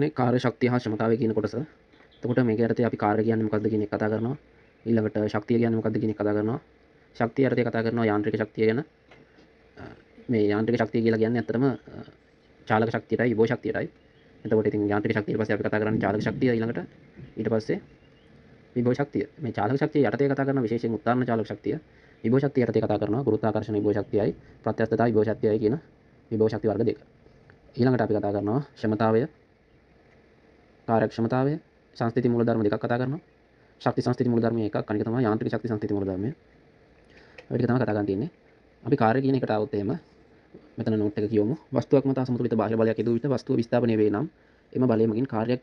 මේ කාර්ය ශක්තිය හා ක්ෂමතාවය කියන කොටස. එතකොට මේක යටතේ අපි කාර්ය කියන්නේ මොකක්ද කියන එක කතා කරනවා. ඊළඟට ශක්තිය කියන්නේ මොකක්ද කියන එක කතා කරනවා. ශක්තිය යටතේ කතා කරනවා යාන්ත්‍රික ශක්තිය ගැන. මේ යාන්ත්‍රික ශක්තිය කියලා කියන්නේ ඇත්තටම චාලක ශක්තියටයි විභව ශක්තියටයි. එතකොට ඉතින් යාන්ත්‍රික ශක්තිය ඊට පස්සේ අපි කතා කරන්නේ චාලක ශක්තිය ඊළඟට ඊට පස්සේ විභව ශක්තිය. මේ චාලක ශක්තිය යටතේ කතා කරන විශේෂයෙන් උත්තරණ චාලක ශක්තිය. විභව ශක්තිය යටතේ කතා කරනවා ගුරුත්වාකර්ෂණ විභව ශක්තියයි ප්‍රත්‍යස්ථතා විභව ශක්තියයි කියන විභව ශක්ති වර්ග දෙක. ඊළඟට අපි කතා කරනවා ක්ෂමතාවය, කාර්යක්ෂමතාවය, සංස්ථිති මූලධර්ම දෙකක් කතා කරනවා. ශක්ති සංස්ථිති මූලධර්ම එකක්, අනික තමයි යාන්ත්‍රික ශක්ති සංස්ථිති මූලධර්මය. ඔය ටික තමයි කතා කරන්න තියෙන්නේ. අපි කාර්ය කියන එකට આવොත් එහෙම මෙතන නෝට් එක කියවමු. වස්තුවක් මත අසමතුලිත බාහිර බලයක් යෙදුව විට වස්තුව විස්ථාපනය වේ නම් එම බලය මගින් කාර්යයක්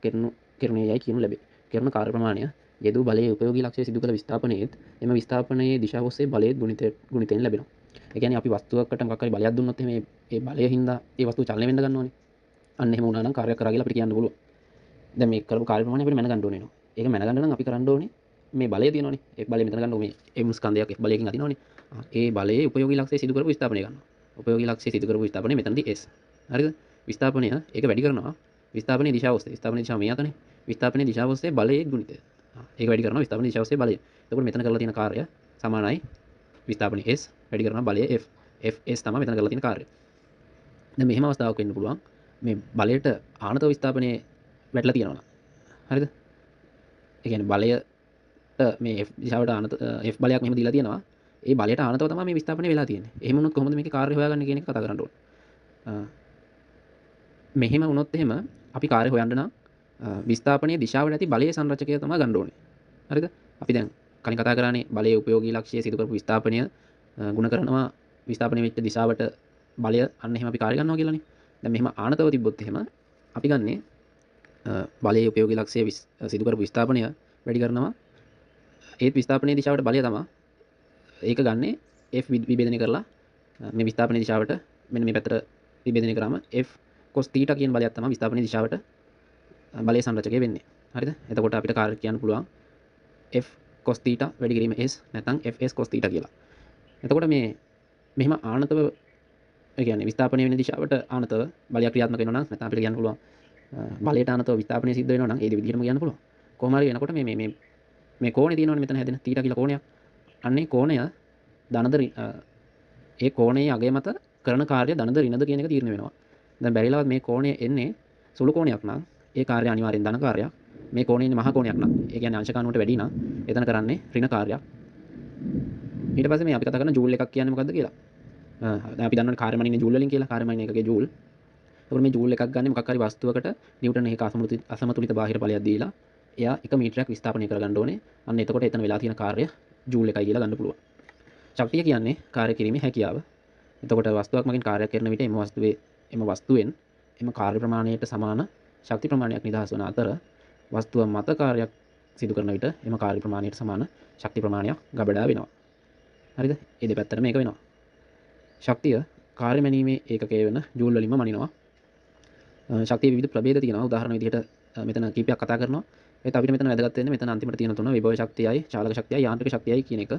කෙරුණේ යයි කියනු ලැබේ. කරන කාර්ය ප්‍රමාණය යෙදූ බලයේ උපයෝගී ලක්ෂ්‍ය සිදු කළ විස්ථාපනයේත් එම විස්ථාපනයේ දිශාව ඔස්සේ බලයේ ගුණිතයෙන් ලැබෙනවා. ඒ කියන්නේ අපි වස්තුවකට මොකක් හරි බලයක් දුන්නොත් එහෙම ඒ බලය හින්දා ඒ වස්තුව චලනය වෙන්න ගන්න ඕනේ. අන්න එහෙම වුණා නම් කාර්යයක් කරා කියලා අපිට කියන්න පුළුවන්. දැන් මේ කරපු කාර්ය ප්‍රමාණය අපිට මැන ගන්න ඕනේ නෝ. ඒක මැන ගන්න නම් අපි කරන්න ඕනේ මේ බලය තියෙනවනේ. ඒ බලය මෙතන ගන්න ඕනේ. මේ M ස්කන්ධයක් F බලයකින් අදිනවනේ. ඒ බලයේ උපයෝගී ලක්ෂ්‍ය සිදු කරපු විස්ථාපනය ගන්නවා. උපයෝගී ලක්ෂ්‍ය සිදු කරපු විස්ථාපනය මෙතනදී S. හරිද? විස්ථාපනය ඒක වැඩි කරනවා. විස්ථාපනයේ දිශාව ඔස්සේ. විස්ථාපනයේ දිශාව මේ අතනේ. විස්ථාපනයේ දිශාව ඔස්සේ බලයේ ගුණිතය. ඒක වැඩි කරනවා විස්ථාපනයේ දිශාව ඔස්සේ බලය. එතකොට මෙතන කරලා තියෙන කාර්යය සමානයි විස්ථාපනයේ S වැඩි කරනවා බලයේ F. Fs තමයි මෙතන කරලා තියෙන කාර්යය. දැන් මෙහෙම අවස්ථාවක් වෙන්න පුළුවන්. මේ බලයට ආනතව විස්ථාපනයේ වැටලා තියෙනවා. හරිද? ඒ කියන්නේ බලයට මේ F දිශාවට ආනත F බලයක් මෙහෙම දීලා තියෙනවා. ඒ බලයට ආනතව තමයි මේ විස්ථාපනය වෙලා තියෙන්නේ. එහෙම වුණොත් කොහොමද මේකේ කාර්ය හොයාගන්නේ කියන එක කතා කරන්න ඕනේ. මෙහෙම වුණොත් එහෙම අපි කාර්ය හොයන්න නම් විස්ථාපනයේ දිශාවට ඇති බලයේ සංරචකය තමයි ගන්න ඕනේ. හරිද? අපි දැන් කලින් කතා කරානේ බලයේ උපයෝගී ලක්ෂ්‍ය සිදු කරපු විස්ථාපනය ගුණ කරනවා විස්ථාපනය වෙච්ච දිශාවට බලය අන්න එහෙම අපි කාර්ය ගන්නවා කියලානේ. දැන් මෙහෙම ආනතව තිබ්බොත් එහෙම අපි ගන්නේ බලයේ උපයෝගී ලක්ෂ්‍ය සිදු කරපු විස්ථාපනය වැඩි කරනවා ඒත් විස්ථාපනයේ දිශාවට බලය තමයි ඒක ගන්නේ F විභේදනය කරලා මේ විස්ථාපනයේ දිශාවට මෙන්න මේ පැත්තට විභේදනය කරාම F cos θ කියන බලයක් තමයි විස්ථාපනයේ දිශාවට බලයේ සංරචකය වෙන්නේ. හරිද? එතකොට අපිට කාර්ය කියන්න පුළුවන් F cos θ වැඩි කිරීම S නැත්නම් Fs cos θ කියලා. එතකොට මේ මෙහෙම ආනතව ඒ කියන්නේ විස්ථාපනය වෙන දිශාවට ආනතව බලයක් ක්‍රියාත්මක වෙනවා නම් නැත්නම් අපිට කියන්න පුළුවන් බලයට ආනතව විස්ථාපනය සිද්ධ වෙනවා නම් ඒ විදිහටම කියන්න පුළුවන්. කොහොම හරි වෙනකොට මේ කෝණේ තියෙනවනේ මෙතන හැදෙන θ කියලා කෝණයක්. අන්නේ කෝණය ධනද ඒ කෝණයේ අගය මත කරන කාර්ය ධනද ඍණද කියන එක තීරණය වෙනවා. දැන් බැරිලවත් මේ කෝණය එන්නේ සුළු කෝණයක් නම් ඒ කාර්ය අනිවාර්යෙන් ධන කාර්යයක්. මේ කෝණය ඉන්නේ මහා කෝණයක් නම් ඒ කියන්නේ අංශ කණුවට වැඩි නම් එතන කරන්නේ ඍණ කාර්යයක්. ඊට පස්සේ මේ අපි කතා කරන ජූල් එකක් කියන්නේ මොකද්ද කියලා. දැන් අපි දන්නවනේ කාර්යමණින්නේ ජූල් වලින් කියලා. කාර්යමණින එකකේ ජූල්. එතකොට මේ ජූල් එකක් ගන්න මොකක් හරි වස්තුවකට නිව්ටන් එකක අසමතුලිත බාහිර බලයක් දීලා එයා 1 මීටරයක් විස්ථාපනය කරගන්න ඕනේ. අන්න එතකොට එතන වෙලා තියෙන කාර්ය ජූල් එකයි කියලා ගන්න පුළුවන්. ශක්තිය කියන්නේ කාර්ය කිරීමේ හැකියාව. එතකොට වස්තුවක් මගින් කාර්යයක් කරන විට එම වස්තුවෙන් එම කාර්ය ප්‍රමාණයට සමාන ශක්ති ප්‍රමාණයක් නිදහස් වන අතර වස්තුව මත කාර්යයක් සිදු කරන විට එම කාර්ය ප්‍රමාණයට සමාන ශක්ති ප්‍රමාණයක් ගබඩා වෙනවා. හරිද? මේ දෙපැත්තට මේක වෙනවා. ශක්තිය කාර්ය මැනීමේ ඒකකය වෙන ජූල් වලින්ම මනිනවා. ශක්තිය විවිධ ප්‍රභේද තියෙනවා. උදාහරණ විදිහට මෙතන කීපයක් කතා කරනවා. ඒත් අපිට මෙතන වැදගත් වෙන්නේ මෙතන අන්තිමට තියෙන තුන විභව ශක්තියයි, චාලක ශක්තියයි, යාන්ත්‍රික ශක්තියයි කියන එක.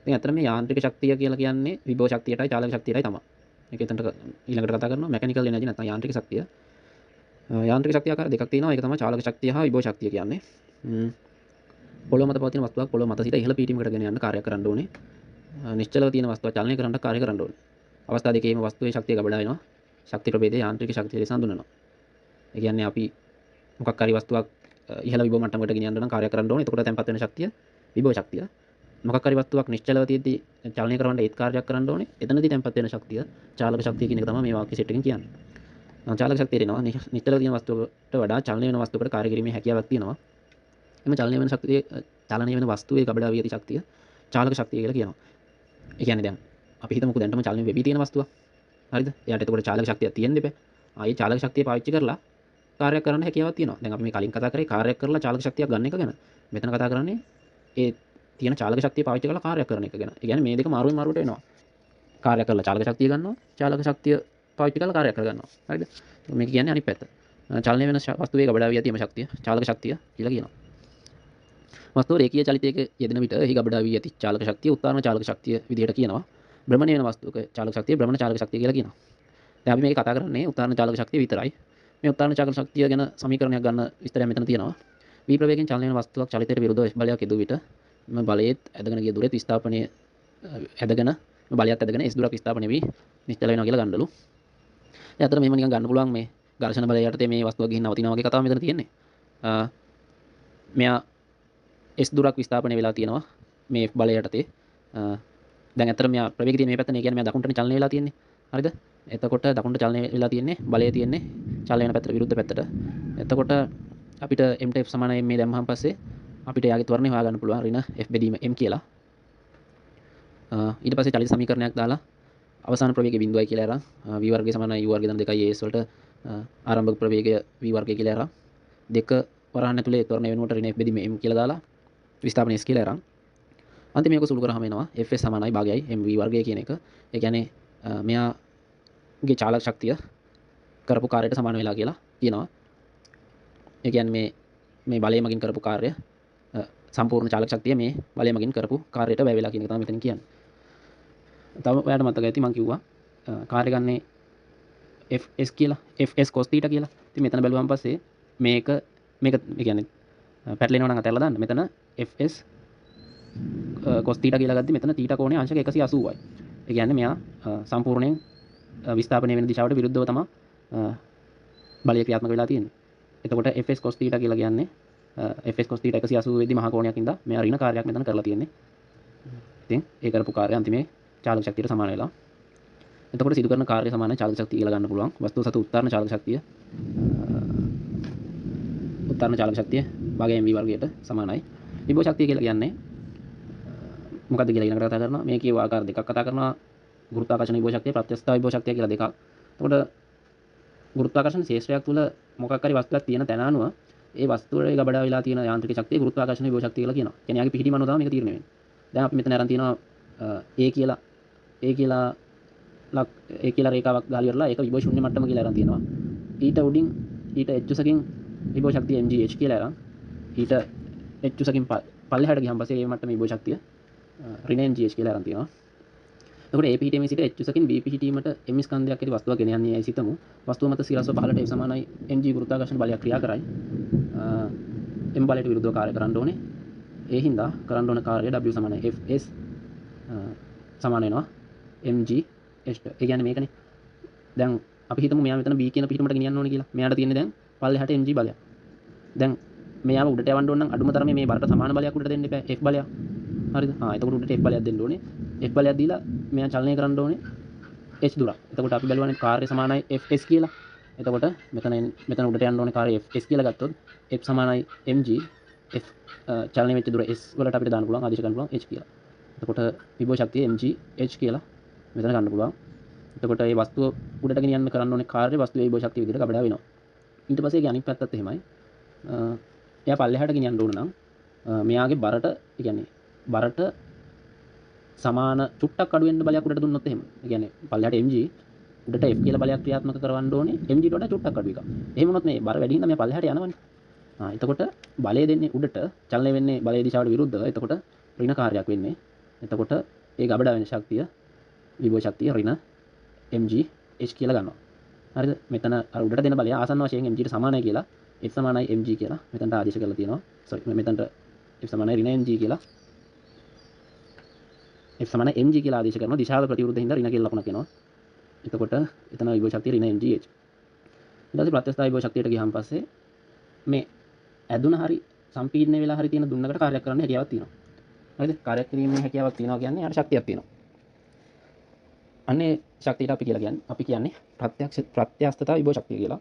ඉතින් අතන මේ යාන්ත්‍රික ශක්තිය කියලා කියන්නේ විභව ශක්තියටයි චාලක ශක්තියටයි තමයි. මේක එතනට ඊළඟට කතා කරනවා මැකැනිකල් එනර්ජි නැත්නම් යාන්ත්‍රික ශක්තිය. යාන්ත්‍රික ශක්තිය ආකාර දෙකක් තියෙනවා. ඒක තමයි චාලක ශක්තිය හා විභව ශක්තිය කියන්නේ. පොළොව මත පවතින වස්තුවක් පොළොව මත සිට ඉහළ පීඨිමකට ගෙන යන්න කාර්යයක් කරන්න ඕනේ. නිශ්චලව තියෙන වස්තුවක් චලනය කරන්න කාර්ය කරන්න ඕනේ. අවස්ථා දෙකේම වස්තුවේ ශක්තිය ගබඩා වෙනවා. ශක්ති ප්‍රභේදය යාන්ත්‍රික ශක්තිය ලෙස හඳුන්වනවා. ඒ කියන්නේ අපි මොකක් හරි වස්තුවක් ඉහළ විභව මට්ටමකට ගෙන යන්න නම් කාර්යයක් කරන්න ඕනේ. එතකොට තැන්පත් වෙන ශක්තිය විභව ශක්තිය. මොකක් හරි වස්තුවක් නිශ්චලව තියෙද්දි චලනය කරන්න ඒත් කාර්යයක් කරන්න ඕනේ. එතනදී තැන්පත් වෙන ශක්තිය චාලක ශක්තිය කියන එක තමයි මේ වාක්‍ය සෙට් එකෙන් කියන්නේ. චාලක ශක්තිය දෙනවා නිශ්චලව තියෙන වස්තුවකට වඩා චලනය වෙන වස්තුවකට කාර්ය කිරීමේ හැකියාවක් තියෙනවා. එම චලනය වෙන වස්තුවේ ගබඩා වී ඇති ශක්තිය චාලක ශක්තිය කියලා කියනවා. ඒ කියන්නේ දැන් අපි හිතමුකෝ දැන්ටම චලනය වෙවි තියෙන වස්තුවක්. හරිද? එයාට එතකොට චාලක ශක්තියක් තියෙන්න බෑ. ආයේ චාලක ශක්තිය පාවිච්චි කරලා කාර්යයක් කරන්න හැකියාවක් තියෙනවා. දැන් අපි මේ කලින් කතා කරේ කාර්යයක් කරලා චාලක ශක්තියක් ගන්න එක ගැන. මෙතන කතා කරන්නේ ඒ තියෙන චාලක ශක්තිය පාවිච්චි කරලා කාර්යයක් කරන එක ගැන. ඒ කියන්නේ මේ දෙක මාරුවෙන් මාරුවට වෙනවා. කාර්යයක් කරලා චාලක ශක්තිය ගන්නවා. චාලක ශක්තිය පාවිච්චි කරලා කාර්යයක් කරගන්නවා. හරිද? මේක කියන්නේ අනිත් පැත්ත. චලනය වෙන වස්තුවේ ගබඩා වී ඇති එම ශක්තිය චාලක ශක්තිය කියලා කියනවා. වස්තුව රේඛීය චලිතයක යෙදෙන විට එහි ගබඩා වී ඇති චාලක ශක්තිය උත්තරණ චාලක ශක්තිය විදිහට කියනවා. භ්‍රමණය වෙන වස්තුවක චාලක ශක්තිය භ්‍රමණ චාලක ශක්තිය කියලා කියනවා. දැන් අපි මේක කතා කරන්නේ උත්තරණ චාලක ශක්තිය විතරයි. මේ උත්තරණ චාලක ශක්තිය ගැන සමීකරණයක් ගන්න විස්තරයක් මෙතන තියෙනවා. v ප්‍රවේගයෙන් චලනය වෙන වස්තුවක් චලිතයට විරුද්ධව F බලයක් යෙදුව විට මේ බලයේත් ඇදගෙන ගිය දුරේත් විස්ථාපනය ඇදගෙන මේ බලයත් ඇදගෙන S දුරක් විස්ථාපනය වී නිශ්චල වෙනවා කියලා ගන්නලු. ඒ අතර මෙහෙම නිකන් ගන්න පුළුවන් මේ ඝර්ෂණ බලය යටතේ මේ වස්තුව ගිහින් නවතිනවා වගේ කතාවක් මෙතන තියෙන්නේ. මෙයා S දුරක් විස්ථාපනය වෙලා තියෙනවා මේ F බලය යටතේ. දැන් ඇත්තට මෙයා ප්‍රවේගය තියෙන මේ පැත්තනේ. ඒ කියන්නේ මෙයා දකුණට චලනය වෙලා තියෙන්නේ. හරිද? එතකොට දකුණට චලනය වෙලා තියෙන්නේ බලය තියෙන්නේ චලනය වෙන පැත්තට විරුද්ධ පැත්තට. එතකොට අපිට m ට f සමානයි මේ දැම්මහන් පස්සේ අපිට යාගේ ත්වරණය හොයාගන්න පුළුවන් ඍණ f බෙදීම m කියලා. ඊට පස්සේ චලිත සමීකරණයක් දාලා අවසාන ප්‍රවේගය බිඳුවයි කියලා අරන් v වර්ගය සමානයි u වර්ගය දන 2 as වලට ආරම්භක ප්‍රවේගය v වර්ගය කියලා අරන් දෙක වරහන් ඇතුලේ ත්වරණය වෙනුවට ඍණ f බෙදීම m කියලා දාලා විස්ථාපනය s කියලා අරන් අන්තිම මේක සුළු කරාම එනවා fs සමානයි භාගයයි mv වර්ගය කියන එක. ඒ කියන්නේ මෙයාගේ චාලක ශක්තිය කරපු කාර්යයට සමාන වෙලා කියලා කියනවා. ඒ කියන්නේ මේ බලය මගින් කරපු කාර්ය සම්පූර්ණ චාලක ශක්තිය මේ බලය මගින් කරපු කාර්යයට වැය වෙලා කියන එක තමයි මෙතන කියන්නේ. තව ඔයාලට මතක ඇති මම කිව්වා කාර්ය ගන්නේ fs කියලා fs cos θ කියලා. ඉතින් මෙතන බැලුවාන් පස්සේ මේක ඒ කියන්නේ පැටලෙනවා නම් අතහැරලා දාන්න. මෙතන fs cos θ කියලා ගද්දි මෙතන θ කෝණය අංශක 180යි. ඒ කියන්නේ මෙයා සම්පූර්ණයෙන් විස්ථාපනය වෙන දිශාවට විරුද්ධව තමයි බලය ක්‍රියාත්මක වෙලා තියෙන්නේ. එතකොට fs cos θ කියලා කියන්නේ fs cos θ 180 වෙද්දි මහා කෝණයක් ඉඳලා මෙයා ඍණ කාර්යයක් මෙතන කරලා තියෙන්නේ. ඉතින් ඒ කරපු කාර්යය අන්තිමේ චාලක ශක්තියට සමාන වෙලා. එතකොට සිදු කරන කාර්ය සමානයි චාලක ශක්තිය කියලා ගන්න පුළුවන්. වස්තුව සතු උත්තරණ චාලක ශක්තිය උත්තරණ චාලක ශක්තිය භාගයෙන් v වර්ගයට සමානයි. විභව ශක්තිය කියලා කියන්නේ මොකක්ද කියලා ඊළඟට කතා කරනවා. මේ කියව ආකාර දෙකක් කතා කරනවා. ගුරුත්වාකර්ෂණ විභව ශක්තිය, ප්‍රත්‍යස්ථ විභව ශක්තිය කියලා දෙකක්. එතකොට ගුරුත්වාකර්ෂණ ශේෂ්ත්‍රයක් තුල මොකක් හරි වස්තුවක් තියෙන තැන අනුව ඒ වස්තුවේ ගබඩා වෙලා තියෙන යාන්ත්‍රික ශක්තිය ගුරුත්වාකර්ෂණ විභව ශක්තිය කියලා කියනවා. කියන්නේ යාගේ පිහිටීම අනුව තමයි මේක තීරණය වෙන්නේ. දැන් අපි මෙතන අරන් තියෙනවා ඒ කියලා රේඛාවක් ගාලා ඉවරලා ඒක විභව ශූන්‍ය මට්ටම කියලා අරන් තියෙනවා. ඊට උඩින් ඊට h උසකින් විභව ශක්තිය mgh කියලා අරන් ඊට h උසකින් පල්ලෙහාට ගියන් පස්සේ මේ මට්ටමේ විභව ශක්තිය ඍණ mgh කියලා අරන් තියෙනවා. එතකොට a පිහිටීමේ සිට h උසකින් b පිහිටීමට m ස්කන්ධයක් ඇති වස්තුවක් ගෙන යන්නේ ඇයි සිතමු. වස්තුව මත සිරස්ව පහළට f සමානයි mg ගුරුත්වාකර්ෂණ බලයක් ක්‍රියා කරයි. m බලයට විරුද්ධව කාර්ය කරන්න ඕනේ. ඒ හින්දා කරන්න ඕන කාර්යය w සමානයි fs සමාන වෙනවා mg h. ඒ කියන්නේ මේකනේ. දැන් අපි හිතමු මෙයා මෙතන b කියන පිහිටීමට ගෙනියන්න ඕනේ කියලා. මෙයාට තියෙන්නේ දැන් පල්ලෙහාට mg බලයක්. දැන් මෙයාව උඩට යවන්න ඕන නම් අඩුම තරමේ මේ බරට සමාන බලයක් උඩට දෙන්න එපා f බලයක්. හරිද? එතකොට උඩට f බලයක් දෙන්න ඕනේ. f බලයක් දීලා මෙයා චලනය කරන්න ඕනේ h දුරක්. එතකොට අපි බලුවානේ කාර්ය සමානයි fs කියලා. එතකොට මෙතන උඩට යන්න ඕනේ කාර්ය fs කියලා ගත්තොත් f සමානයි mg f චලනය වෙච්ච දුර s වලට අපිට දාන්න පුළුවන් ආදේශ ගන්න පුළුවන් h කියලා. එතකොට විභව ශක්තිය mg h කියලා මෙතන ගන්න පුළුවන්. එතකොට මේ වස්තුව උඩට ගෙනියන්න කරන්න ඕනේ කාර්ය වස්තුවේ විභව ශක්තිය විදිහට ගබඩා වෙනවා. ඊට පස්සේ ඒකේ අනිත් පැත්තත් එහෙමයි. එයා පල්ලෙහාට ගෙනියන්න ඕන නම් මෙයාගේ බරට ඒ කියන්නේ බරට සමාන චුට්ටක් අඩු වෙන්න බලයක් උඩට දුන්නොත් එහෙම. ඒ කියන්නේ පල්ලෙහාට mg උඩට f කියලා බලයක් ක්‍රියාත්මක කරවන්න ඕනේ mg ට වඩා චුට්ටක් අඩු එකක්. එහෙම වුණොත් මේ බර වැඩි හින්දා මෙයා පල්ලෙහාට යනවනේ. එතකොට බලය දෙන්නේ උඩට චලනය වෙන්නේ බලයේ දිශාවට විරුද්ධව. එතකොට ඍණ කාර්යයක් වෙන්නේ. එතකොට ඒ ගබඩා වෙන ශක්තිය විභව ශක්තිය ඍණ mg h කියලා ගන්නවා. හරිද? මෙතන අර උඩට දෙන බලය ආසන්න වශයෙන් mg ට සමානයි කියලා f සමානයි mg කියලා මෙතනට ආදේශ කරලා තියෙනවා. sorry මෙතනට f සමානයි ඍණ mg කියලා f සමානයි mg කියලා ආදේශ කරනවා. දිශාව ප්‍රතිවිරුද්ධ හින්දා ඍණ කියලා ලකුණක් එනවා. එතකොට එතන විභව ශක්තිය ඍණ mg h. ඊට පස්සේ ප්‍රත්‍යස්ථ විභව ශක්තියට ගියහම පස්සේ මේ ඇදුන හරි සම්පීඩනය වෙලා හරි තියෙන දුන්නකට කාර්යයක් කරන්න හැකියාවක් තියෙනවා. හරිද? කාර්යයක් කිරීමේ හැකියාවක් තියෙනවා කියන්නේ යාට ශක්තියක් තියෙනවා. අන්නේ ශක්තියට අපි කියන්නේ ප්‍රත්‍යස්ථතා විභව ශක්තිය කියලා.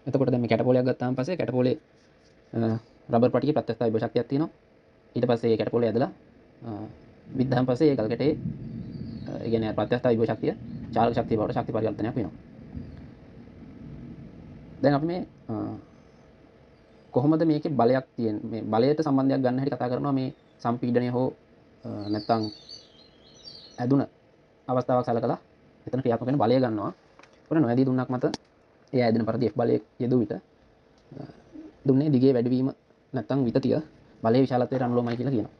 එතකොට දැන් මේ කැටපොලයක් ගත්තාම පස්සේ කැටපොලේ රබර් පටිගේ ප්‍රත්‍යස්ථ විභව ශක්තියක් තියෙනවා. ඊට පස්සේ මේ කැටපොලේ ඇදලා විද්දාන් පස්සේ ඒ ගල් කැටේ ඒ කියන්නේ ප්‍රත්‍යස්ථ විභව ශක්තිය චාලක ශක්තිය බවට ශක්ති පරිවර්තනයක් වෙනවා. දැන් අපි මේ කොහොමද මේකේ බලයක් තියෙන්නේ මේ බලයට සම්බන්ධයක් ගන්න හැටි කතා කරනවා මේ සම්පීඩනය හෝ නැත්නම් ඇදුන අවස්ථාවක් සලකලා එතන ක්‍රියාත්මක වෙන බලය ගන්නවා. ඒකට නොඇදී දුන්නක් මත ඒ ඇදෙන පරිදි F බලය යෙදුව විට දුන්නේ දිගේ වැඩිවීම නැත්නම් විතතිය බලයේ විශාලත්වයට අනුලෝමයි කියලා කියනවා.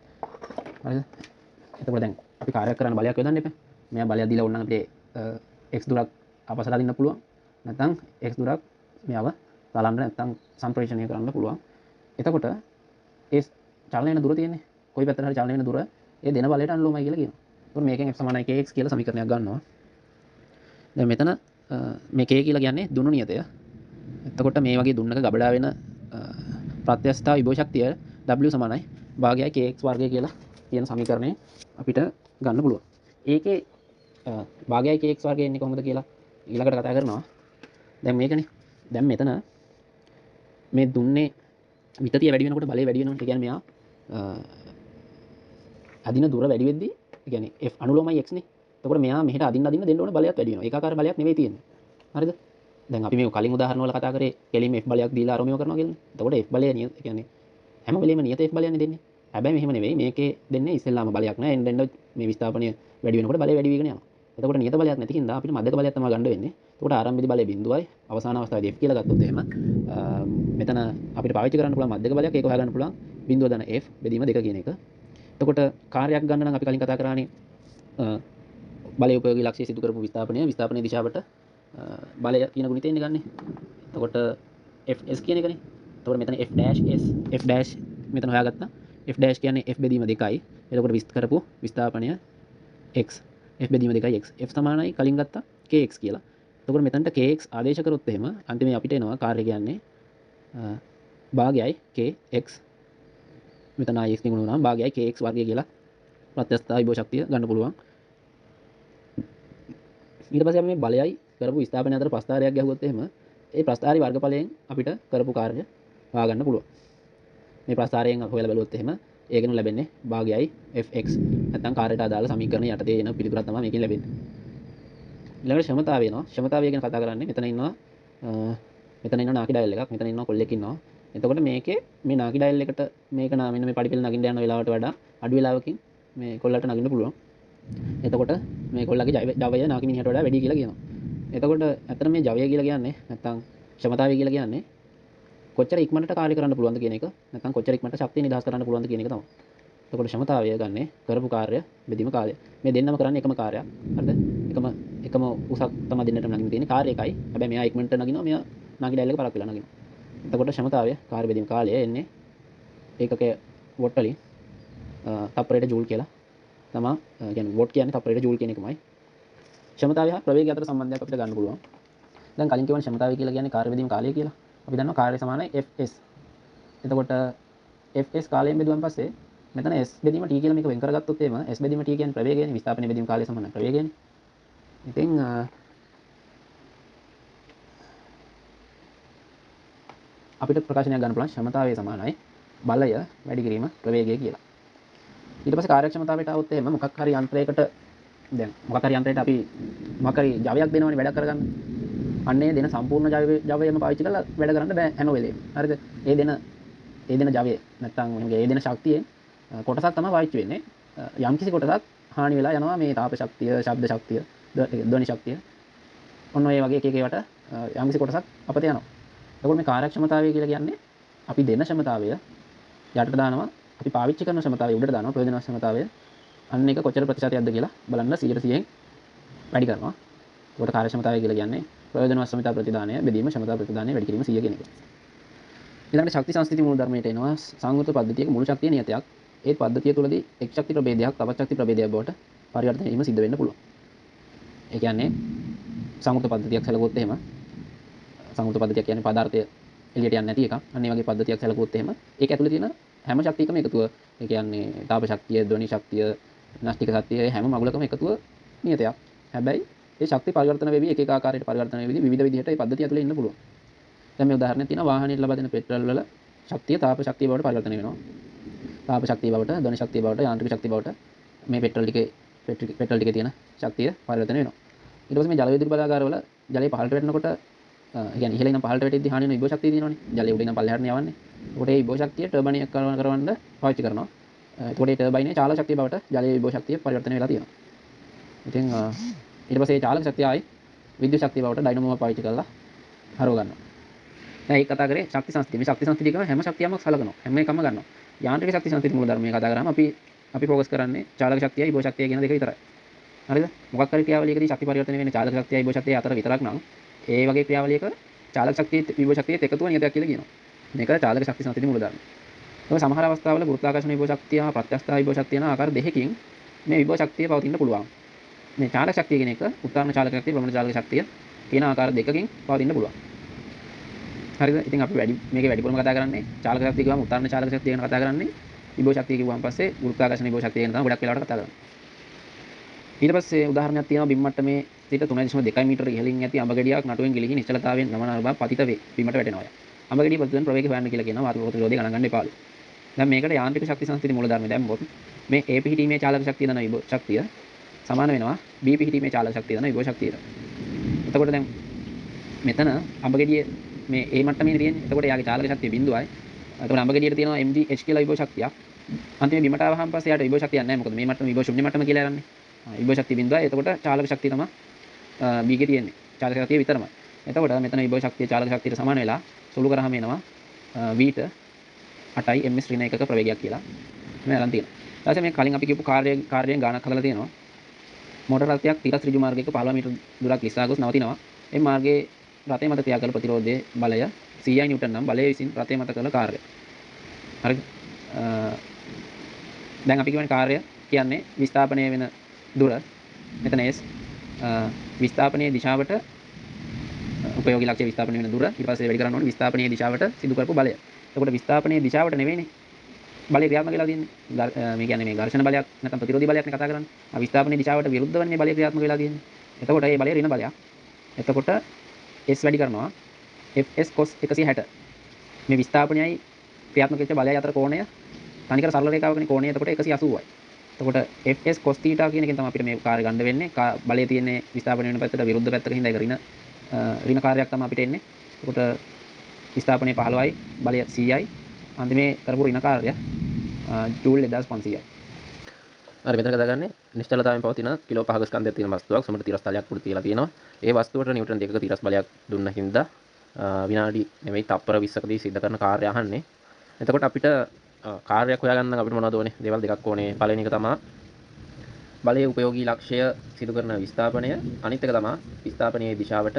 හරිද? එතකොට දැන් අපි කාර්යයක් කරන්න බලයක් යොදන්න එපා. මෙයා බලයක් දීලා ඕනනම් අපිට x දුරක් අපසලා දෙන්න පුළුවන්. නැත්නම් x දුරක් මෙයව තලන්න නැත්නම් සම්ප්‍රේෂණය කරන්න පුළුවන්. එතකොට ඒ චලනය වෙන දුර තියෙන්නේ. කොයි පැත්තට හරි චලනය වෙන දුර ඒ දෙන බලයට අනුලෝමයි කියලා කියනවා. එතකොට මේකෙන් f සමානයි kx කියලා සමීකරණයක් ගන්නවා. දැන් මෙතන මේ k කියලා කියන්නේ දුණු නියතය. එතකොට මේ වගේ දුන්නක ගබඩා වෙන ප්‍රත්‍යස්ථා විභව ශක්තිය w සමානයි භාගයයි kx වර්ගය කියලා කියන සමීකරණය අපිට ගන්න පුළුවන්. ඒකේ භාගයයි kx වර්ගය එන්නේ කොහොමද කියලා ඊළඟට කතා කරනවා. දැන් මේකනේ. දැන් මෙතන මේ දුන්නේ විතතිය වැඩි වෙනකොට බලය වැඩි වෙනවා. ඒ කියන්නේ මෙයා අදින දුර වැඩි වෙද්දී ඒ කියන්නේ f අනුලෝමයි x නේ. එතකොට මෙයා මෙහෙට අදින්න දෙන්න ඕන බලයක් වැඩි වෙනවා. ඒකාකාර බලයක් නෙවෙයි තියෙන්නේ. හරිද? දැන් අපි මේ කලින් උදාහරණ වල කතා කරේ කෙලින්ම f බලයක් දීලා අරමුණු කරනවා කියන්නේ. එතකොට f බලය නියත කියන්නේ හැම වෙලෙම නියත f බලයක්නේ දෙන්නේ. හැබැයි මෙහෙම නෙවෙයි. මේකේ දෙන්නේ ඉස්සෙල්ලාම බලයක් නෑ. එන්න මේ විස්ථාපනය වැඩි වෙනකොට බලය වැඩි වෙගෙන යනවා. එතකොට නියත බලයක් නැති කින්දා අපිට මධ්‍යක බලයක් තමයි ගන්න වෙන්නේ. එතකොට ආරම්භයේදී බලය බිඳුවයි අවසාන අවස්ථාවේදී f කියලා ගත්තොත් එහෙම මෙතන අපිට පාවිච්චි කරන්න පුළුවන් මධ්‍යක බලයක් ඒක හොයාගන්න පුළුවන් බිඳුව දන f බෙදීම 2 කියන එක. එතකොට කාර්යයක් ගන්න නම් අපි කලින් කතා කරානේ බලය උපයෝගී ලක්ෂ්‍ය සිදු කරපු විස්ථාපනයේ දිශාවට බලය කියන ගුණිතයෙන් ගන්නෙ. එතකොට fs කියන එකනේ. එතකොට මෙතන f dash මෙතන හොයාගත්තා. f dash කියන්නේ f බෙදීම 2යි. එතකොට විස්තර කරපු විස්ථාපනය x f බෙදීම 2යි x f සමානයි කලින් ගත්තා kx කියලා. එතකොට මෙතනට kx ආදේශ කරොත් එහෙම අන්තිමේ අපිට එනවා කාර්ය කියන්නේ භාගයයි kx මෙතන x නිගුණ වුණාම භාගයයි kx වර්ගය කියලා ප්‍රත්‍යස්ථ විභව ශක්තිය ගන්න පුළුවන්. ඊට පස්සේ අපි මේ බලයයි කරපු විස්ථාපනය අතර ප්‍රස්ථාරයක් ගැහුවොත් එහෙම ඒ ප්‍රස්ථාරي වර්ගඵලයෙන් අපිට කරපු කාර්ය හොයාගන්න පුළුවන්. මේ ප්‍රස්ථාරයෙන් හොයලා බලුවොත් එහෙම ඒකෙනු ලැබෙන්නේ භාගයයි fx නැත්නම් කාර්යයට අදාළ සමීකරණ යටතේ එන පිළිතුරක් තමයි මේකෙන් ලැබෙන්නේ. ඊළඟට ක්ෂමතාවය එනවා. ක්ෂමතාවය ගැන කතා කරන්නේ මෙතන ඉන්නවා නාකි ඩයල් එකක්. මෙතන ඉන්නවා කොල්ලෙක් ඉන්නවා. එතකොට මේකේ මේ නාකි ඩයල් එකට මේක මෙන්න මේ පඩිපෙළ නගින්න යන වෙලාවට වඩා අඩු වෙලාවකින් මේ කොල්ලට නගින්න පුළුවන්. එතකොට මේ කොල්ලගේ ජවය නාකි මිනිහට වඩා වැඩි කියලා කියනවා. එතකොට ඇත්තට මේ ජවය කියලා කියන්නේ නැත්නම් ක්ෂමතාවය කියලා කියන්නේ කොච්චර ඉක්මනට කාර්ය කරන්න පුළුවන්ද කියන එක නැත්නම් කොච්චර ඉක්මනට ශක්තිය නිදහස් කරන්න පුළුවන්ද කියන එක තමයි. එතකොට ක්ෂමතාවය ගන්නේ කරපු කාර්ය බෙදීම කාලය. මේ දෙන්නම කරන්නේ එකම කාර්යයක්. හරිද? එකම උසක් තමයි දෙන්නටම නගින්න තියෙන්නේ කාර්ය එකයි. හැබැයි මෙයා ඉක්මනට නගිනවා මෙයා නාකි ඩයල් එක පරක් වෙලා නගිනවා. එතකොට ක්ෂමතාවය කාර්ය බෙදීම කාලය එන්නේ ඒකකයේ වොට් වලින් තප්පරයට ජූල් කියලා තමයි කියන්නේ වොට් කියන්නේ තප්පරයට ජූල් කියන එකමයි. ක්ෂමතාවය හා ප්‍රවේගය අතර සම්බන්ධයක් අපිට ගන්න පුළුවන්. දැන් කලින් කියවන ක්ෂමතාවය කියලා කියන්නේ කාර්ය බෙදීම කාලය කියලා. අපි දන්නවා කාර්ය සමානයි fs. එතකොට fs කාලයෙන් බෙදුවන් පස්සේ මෙතන s බෙදීම t කියලා මේක වෙන් කරගත්තොත් එහෙම s බෙදීම t කියන්නේ ප්‍රවේගයනේ විස්ථාපනයේ බෙදීම කාලය සමානයි ප්‍රවේගයනේ. ඉතින් අපිට ප්‍රකාශනයක් ගන්න පුළුවන් ක්ෂමතාවය සමානයි බලය වැඩි කිරීම ප්‍රවේගය කියලා. ඊට පස්සේ කාර්යක්ෂමතාවයට આવොත් එහෙම මොකක් හරි යන්ත්‍රයකට දැන් මොකක් හරි යන්ත්‍රයකට අපි මොකක් හරි ජවයක් දෙනවනේ වැඩ කරගන්න. අන්නේ දෙන සම්පූර්ණ ජවයම පාවිච්චි කරලා වැඩ කරන්න බෑ හැම වෙලේම. හරිද? ඒ දෙන ජවය නැත්තම් ඒ දෙන ශක්තියේ කොටසක් තමයි පාවිච්චි වෙන්නේ. යම්කිසි කොටසක් හානි වෙලා යනවා මේ තාප ශක්තිය, ශබ්ද ශක්තිය, ධ්වනි ශක්තිය. ඔන්න ඔය වගේ එක ඒවට යම්කිසි කොටසක් අපත යනවා. එතකොට මේ කාර්යක්ෂමතාවය කියලා කියන්නේ අපි දෙන ක්ෂමතාවය යටට දානවා අපි පාවිච්චි කරන ක්ෂමතාවය උඩට දානවා ප්‍රයෝජනවත් ක්ෂමතාවය අන්න එක කොච්චර ප්‍රතිශතයක්ද කියලා බලන්න 100%න් වැඩි කරනවා. ඒකට කාර්යක්ෂමතාවය කියලා කියන්නේ ප්‍රයෝජනවත් ක්ෂමතා ප්‍රතිදානය බෙදීම ක්ෂමතා ප්‍රතිදානය වැඩි කිරීම 100 කියන එක. ඊළඟට ශක්ති සංස්ථිති මූල ධර්මයට එනවා සංයුක්ත පද්ධතියක මුළු ශක්තිය නියතයක්. ඒ පද්ධතිය තුළදී එක් ශක්ති ප්‍රභේදයක් තවත් ශක්ති ප්‍රභේදයක් බවට පරිවර්තනය වීම සිද්ධ වෙන්න පුළුවන්. ඒ කියන්නේ සංයුක්ත පද්ධතියක් සැලකුවොත් එහෙම සංයුක්ත පද්ධතියක් කියන්නේ පදාර්ථය එළියට යන්නේ නැති එකක්. අන්න ඒ වගේ පද්ධතියක් සැලකුවොත් එහෙම ඒක ඇතුලේ තියෙන හැම ශක්තියකම එකතුව ඒ කියන්නේ තාප ශක්තිය, ධ්වනි ශක්තිය, නාස්තික ශක්තිය හැම මගුලකම එකතුව නියතයක්. හැබැයි ඒ ශක්ති පරිවර්තන වෙවි එක එක ආකාරයට පරිවර්තන වෙවි විවිධ විදිහට ඒ පද්ධතිය ඇතුලේ ඉන්න පුළුවන්. දැන් මේ උදාහරණයක් තියෙනවා වාහනයට ලබා දෙන පෙට්‍රල් වල ශක්තිය තාප ශක්තිය බවට පරිවර්තනය වෙනවා. තාප ශක්තිය බවට, ධ්වනි ශක්තිය බවට, යාන්ත්‍රික ශක්තිය බවට මේ පෙට්‍රල් ටිකේ තියෙන ශක්තිය පරිවර්තනය වෙනවා. ඊට පස්සේ මේ ජල විදුලි බලාගාරවල ජලය පහළට වැටෙනකොට يعني ඉහළ ඉඳන් පහළට වැටෙද්දී හානි වෙන විභව ශක්තිය තියෙනවනේ. ජලය උඩින් ඉඳන් පල්ලෙහාට යවන්නේ. ඒකට ඒ විභව ශක්තිය ටර්බයින් එකක් කරවන්න පාවිච්චි කරනවා. ඒකට ඒ ටර්බයිනේ චාලක ශක්තිය බවට ජලයේ විභව ශක්තිය පරිවර්තනය වෙලා තියෙනවා. ඉතින් ඊට පස්සේ ඒ චාලක ශක්තිය ආයි විද්‍යුත් ශක්තිය බවට ඩයිනමෝව පාවිච්චි කරලා හරව ගන්නවා. දැන් ඒක කතා කරේ ශක්ති සංස්ථිතිය. මේ ශක්ති සංස්ථිතිය කියම හැම ශක්තියක්ම සලකනවා. හැම එකම ගන්නවා. යාන්ත්‍රික ශක්ති සංස්ථිති මූල ධර්මයේ කතා කරාම අපි ෆෝකස් කරන්නේ චාලක ශක්තියයි විභව ශක්තිය කියන දෙක විතරයි. හරිද? මොකක් හරි ක්‍රියාවලියකදී ශක්ති පරිවර්තනය වෙන්නේ චාලක ශක්තියයි විභව ශක්තිය අතර විතරක් නම් ඒ වගේ ක්‍රියාවලියක චාලක ශක්තිය විභව ශක්තියත් එකතුව නියතයක් කියලා කියනවා. මේක චාලක ශක්ති සංස්ථිති මූලධර්ම. ඒක සමහර අවස්ථාවල ගුරුත්වාකර්ෂණ විභව ශක්තිය හා ප්‍රත්‍යස්ථ විභව ශක්තිය යන ආකාර දෙකකින් මේ විභව ශක්තිය පවතින්න පුළුවන්. මේ චාලක ශක්තිය කියන එක උත්තරණ චාලක ශක්තිය, ප්‍රමණ චාලක ශක්තිය කියන ආකාර දෙකකින් පවතින්න පුළුවන්. හරිද? ඉතින් අපි මේකේ වැඩිපුරම කතා කරන්නේ චාලක ශක්තිය කියවම උත්තරණ චාලක ශක්තිය ගැන කතා කරන්නේ. විභව ශක්තිය කිව්වම පස්සේ ගුරුත්වාකර්ෂණ විභව ශක්තිය ගැන තමයි ගොඩක් වෙලාවට කතා කරන්නේ. ඊට පස්සේ උදාහරණයක් තියෙනවා බිම් මට්ටමේ සිට 3.2 මීටර ඉහළින් ඇති අඹගෙඩියක් නටුවෙන් ගිලිහි නිශ්චලතාවයෙන් නමන බව පතිත වේ. බිමට වැටෙනවා. අඹගෙඩිය ප්‍රතිදෙන ප්‍රවේගය හොයන්න කියලා කියනවා. වාතක ප්‍රතිරෝධය ගණන් ගන්න එපාලු. දැන් මේකට යාන්ත්‍රික ශක්ති සංස්ථිති මූලධර්මය දැම්මොත් මේ A පිහිටීමේ චාලක ශක්තිය දන විභව ශක්තිය සමාන වෙනවා B පිහිටීමේ චාලක ශක්තිය දන විභව ශක්තියට. එතකොට දැන් මෙතන අඹගෙඩිය මේ A මට්ටමේ තියෙන්නේ. එතකොට යාගේ චාලක ශක්තිය බිඳුවයි. එතකොට අඹගෙඩියට තියෙනවා mgh කියලා විභව ශක්තියක්. අන්තිමේ බිමට ආවහම පස්සේ යාට විභව ශක්තියක් නැහැ. මොකද මේ මට්ටම විභව ශුන්‍ය මට්ටම කියලා යන්නේ. විභව ශක්තිය බිඳුවයි. එතකොට චාලක ශක්තිය තමයි B එකේ තියෙන්නේ. චාලක ශක්තිය විතරමයි. එතකොට මෙතන විභව ශක්තිය චාලක ශක්තියට සමාන වෙලා සුළු කරාම එනවා V ට 8යි ms ඍණ එකක ප්‍රවේගයක් කියලා මේ අරන් තියෙනවා. ඊට පස්සේ මේ කලින් අපි කියපු කාර්යයෙන් ගානක් හදලා තියෙනවා. මෝටර රථයක් තිරස් ඍජු මාර්ගයක 15 මීටර දුරක් ලිස්සා ගොස් නවතිනවා. මේ මාර්ගයේ රථය මත ක්‍රියා කළ ප්‍රතිරෝධයේ බලය 100 නිව්ටන් නම් බලය විසින් රථය මත කළ කාර්යය. හරිද? දැන් අපි කියවනේ කාර්යය කියන්නේ විස්ථාපනය වෙන දුර. මෙතන S විස්ථාපනයේ දිශාවට උපයෝගී ලක්ෂ්‍ය විස්ථාපනය වෙන දුර ඊට පස්සේ වැඩි කරන්න ඕනේ විස්ථාපනයේ දිශාවට සිදු කරපු බලය. එතකොට විස්ථාපනයේ දිශාවට නෙවෙයිනේ බලය ක්‍රියාත්මක වෙලා තියෙන්නේ. මේ කියන්නේ මේ ඝර්ෂණ බලයක් නැත්නම් ප්‍රතිරෝධී බලයක් නේ කතා කරන්නේ. විස්ථාපනයේ දිශාවට විරුද්ධවන්නේ බලය ක්‍රියාත්මක වෙලා තියෙන්නේ. එතකොට මේ බලය ඍණ බලයක්. එතකොට S වැඩි කරනවා Fs cos 160. මේ විස්ථාපනයයි ක්‍රියාත්මක වෙච්ච බලය අතර කෝණය තනිකර සරල රේඛාවකනේ කෝණය. එතකොට 180යි. එතකොට Fs cos θ කියන එකෙන් තමයි අපිට මේ කාර්ය ගන්න වෙන්නේ. බලය තියෙන්නේ විස්ථාපනය වෙන පැත්තට විරුද්ධ පැත්තක හින්දා ඒක ඍණ කාර්යයක් තමයි අපිට එන්නේ. එතකොට විස්ථාපනයේ 15යි බලය 100යි. අන්තිමේ කරපු ඍණ කාර්යය ජූල් 1500යි. හරි මෙතන කතා කරන්නේ නිශ්චලතාවයෙන් පවතින කිලෝ 5ක ස්කන්ධයක් තියෙන වස්තුවක් සමට තිරස් තලයක් උඩ තියලා තියෙනවා. ඒ වස්තුවට නිව්ටන් 2ක තිරස් බලයක් දුන්න හින්දා විනාඩි නෙමෙයි තප්පර 20කදී සිද්ධ කරන කාර්යය අහන්නේ. එතකොට අපිට කාර්යයක් හොයාගන්න අපිට මොනවද ඕනේ? දේවල් දෙකක් ඕනේ. පළවෙනි එක තමයි බලයේ උපයෝගී ලක්ෂය සිදු කරන විස්ථාපනය. අනිත් එක තමයි විස්ථාපනයේ දිශාවට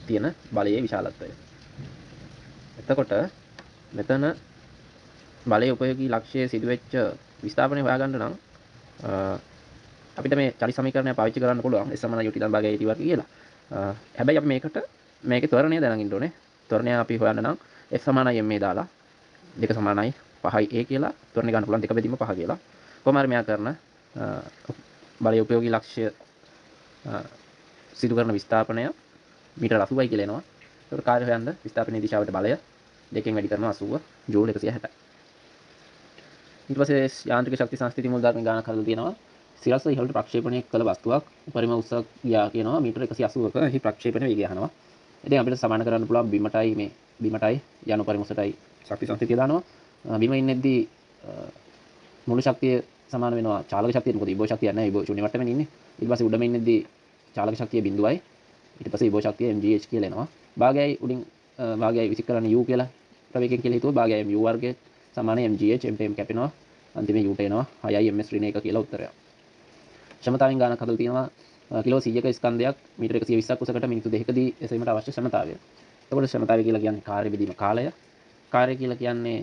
තියෙන බලයේ විශාලත්වය. එතකොට මෙතන බලයේ උපයෝගී ලක්ෂය සිදු වෙච්ච විස්ථාපනය හොයාගන්න නම් අපිට මේ චලි සමීකරණය පාවිච්චි කරන්න පුළුවන් S සමාන u t භාගය a t වර්ගය කියලා. හැබැයි අපි මේකේ ත්වරණය දැනගෙන ඉන්න ඕනේ. ත්වරණය අපි හොයන්න නම් F සමානයි ma දාලා 2 සමානයි 5යි a කියලා ත්වරණය ගන්න පුළුවන් 2 බෙදීම 5 කියලා. කොහොම හරි මෙයා කරන බලයේ උපයෝගී ලක්ෂය සිදු කරන විස්ථාපනය මීටර 80යි කියලා එනවා. ඒකට කාර්ය හොයන්න විස්ථාපනයේ දිශාවට බලය 2කින් වැඩි කරනවා 80 ජූල් 160යි. ඊට පස්සේ යාන්ත්‍රික ශක්ති සංස්ථිති මූලධර්ම ගානක් හදලා තියෙනවා. සිරස්ස ඉහළට ප්‍රක්ෂේපණය කළ වස්තුවක් උපරිම උසක් ගියා කියනවා මීටර 180ක එහි ප්‍රක්ෂේපණ වේගය අහනවා. ඉතින් අපිට සමාන කරන්න පුළුවන් බිමටයි යන උපරිම උසටයි ශක්ති සංස්ථිතිය දානවා. බිම ඉන්නේදී මුළු ශක්තිය සමාන වෙනවා චාලක ශක්තිය. මොකද විභව ශක්තිය නැහැ විභව ශූන්‍ය මට්ටමේ ඉන්නේ. ඊට පස්සේ උඩම ඉන්නේදී චාලක ශක්තිය බිඳුවයි. ඊට පස්සේ විභව ශක්තිය mgh කියලා එනවා. භාගයයි උඩින් භාගයයි විසික කරන්නේ u කියලා ප්‍රවේගයෙන් කියලා හිතුවා. භාගයයි mu වර්ගය සමාන mgh m කැපෙනවා. අන්තිමේ u ට එනවා 6යි ms ඍණ 1 කියලා උත්තරයක්. ක්ෂමතාවෙන් ගානක් හදලා තියෙනවා කිලෝ 100ක ස්කන්ධයක් මීටර 120ක් උසකට මිනිත්තු 2කදී එසවීමට අවශ්‍ය ක්ෂමතාවය. එතකොට ක්ෂමතාවය කියලා කියන්නේ කාර්ය බෙදීම කාලය. කාර්ය කියලා කියන්නේ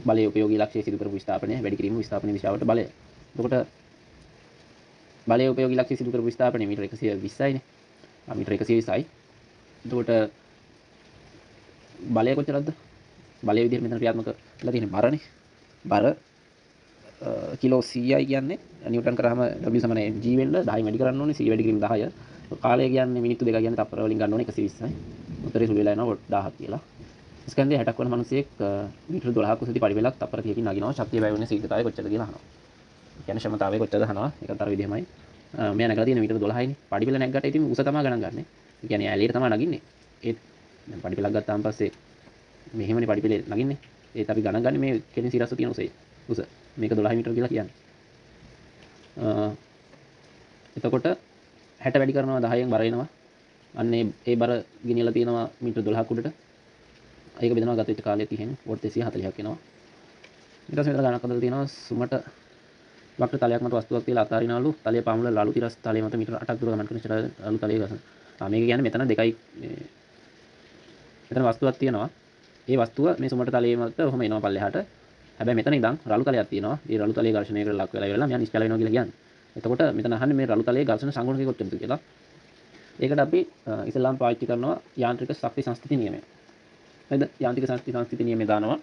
බලයේ උපයෝගී ලක්ෂ්‍ය සිදු කරපු විස්ථාපනය වැඩි කිරීම විස්ථාපනයේ දිශාවට බලය. එතකොට බලයේ උපයෝගී ලක්ෂ්‍ය සිදු කරපු විස්ථාපනය මීටර 120යිනේ. මීටර 120යි. එතකොට බලය කොච්චරද? බලය විදිහට මෙතන ක්‍රියාත්මක වෙලා තියෙන්නේ බරනේ. බර කිලෝ 100යි කියන්නේ නිව්ටන් කරාම W සමාන mg වෙන්න 10 වැඩි කරන්න ඕනේ 100 වැඩි කිරීම 10. කාලය කියන්නේ මිනිත්තු 2 කියන්නේ තප්පර වලින් ගන්න ඕනේ 120යි. උත්තරේ සුළු වෙලා යනවා වොට් 1000 කියලා. ස්කන්ධය 60ක් වන මිනිසෙක් මීටර 12ක උසදී පරිවේලක් තප්පර 30කින් නගිනවා. ශක්තිය වැය වෙන ශීඝ්‍රතාවය කොච්චරද කියලා අහනවා. කියන්නේ ක්ෂමතාවය කොච්චරද අහනවා. ඒකත් අර විදිහමයි. මෙයා නැගලා තියෙන මීටර 12යිනේ. පරිවේල නැග්ගට ඉතින් උස තමයි ගණන් ගන්න. ඒ කියන්නේ ඇලියට තමයි නගින්නේ. ඒත් දැන් පරිවේලක් ගත්තාන් පස්සේ මෙහෙමනේ පරිවේලේ නගින්නේ. ඒත් අපි ගණන් ගන්නේ මේ කෙලින් සිරස්ස තියෙන උස. මේක 12 මීටර කියලා කියන්නේ. එතකොට 60 වැඩි කරනවා 10න් බර එනවා. අන්න ඒ බර ගෙනියලා තියෙනවා මීටර 12ක් උඩට. ඒක බෙදනවා ගත වෙච්ච කාලය 30න් වොට් 140ක් එනවා. ඊට පස්සේ මෙතන ගණන් කරලා තියෙනවා සුමට වක්‍ර තලයක් මත වස්තුවක් තියලා අතාරිනාලු තලයේ පාමුල ලලු තිරස් තලයේ මත මීටර 8ක් දුර ගමන් කරන ලලු තලයේ ගසන. මේක කියන්නේ මෙතන දෙකයි මෙතන වස්තුවක් තියෙනවා. ඒ වස්තුව මේ සුමට තලයේ මත ඔහොම එනවා පල්ලෙහාට. හැබැයි මෙතන ඉඳන් රළු තලයක් තියෙනවා. ඒ රළු තලයේ ඝර්ෂණයකට ලක් වෙලා ඉවරලා මෙයා නිශ්චල වෙනවා කියලා කියන්නේ. එතකොට මෙතන අහන්නේ මේ රළු තලයේ ඝර්ෂණ සංගුණකය කොච්චරද කියලා. ඒකට අපි ඉස්සෙල්ලාම පාවිච්චි කරනවා යාන්ත්‍රික ශක්ති සංස්ථිති නියමය. හරිද? යාන්ත්‍රික ශක්ති සංස්ථිති නියමය දානවා.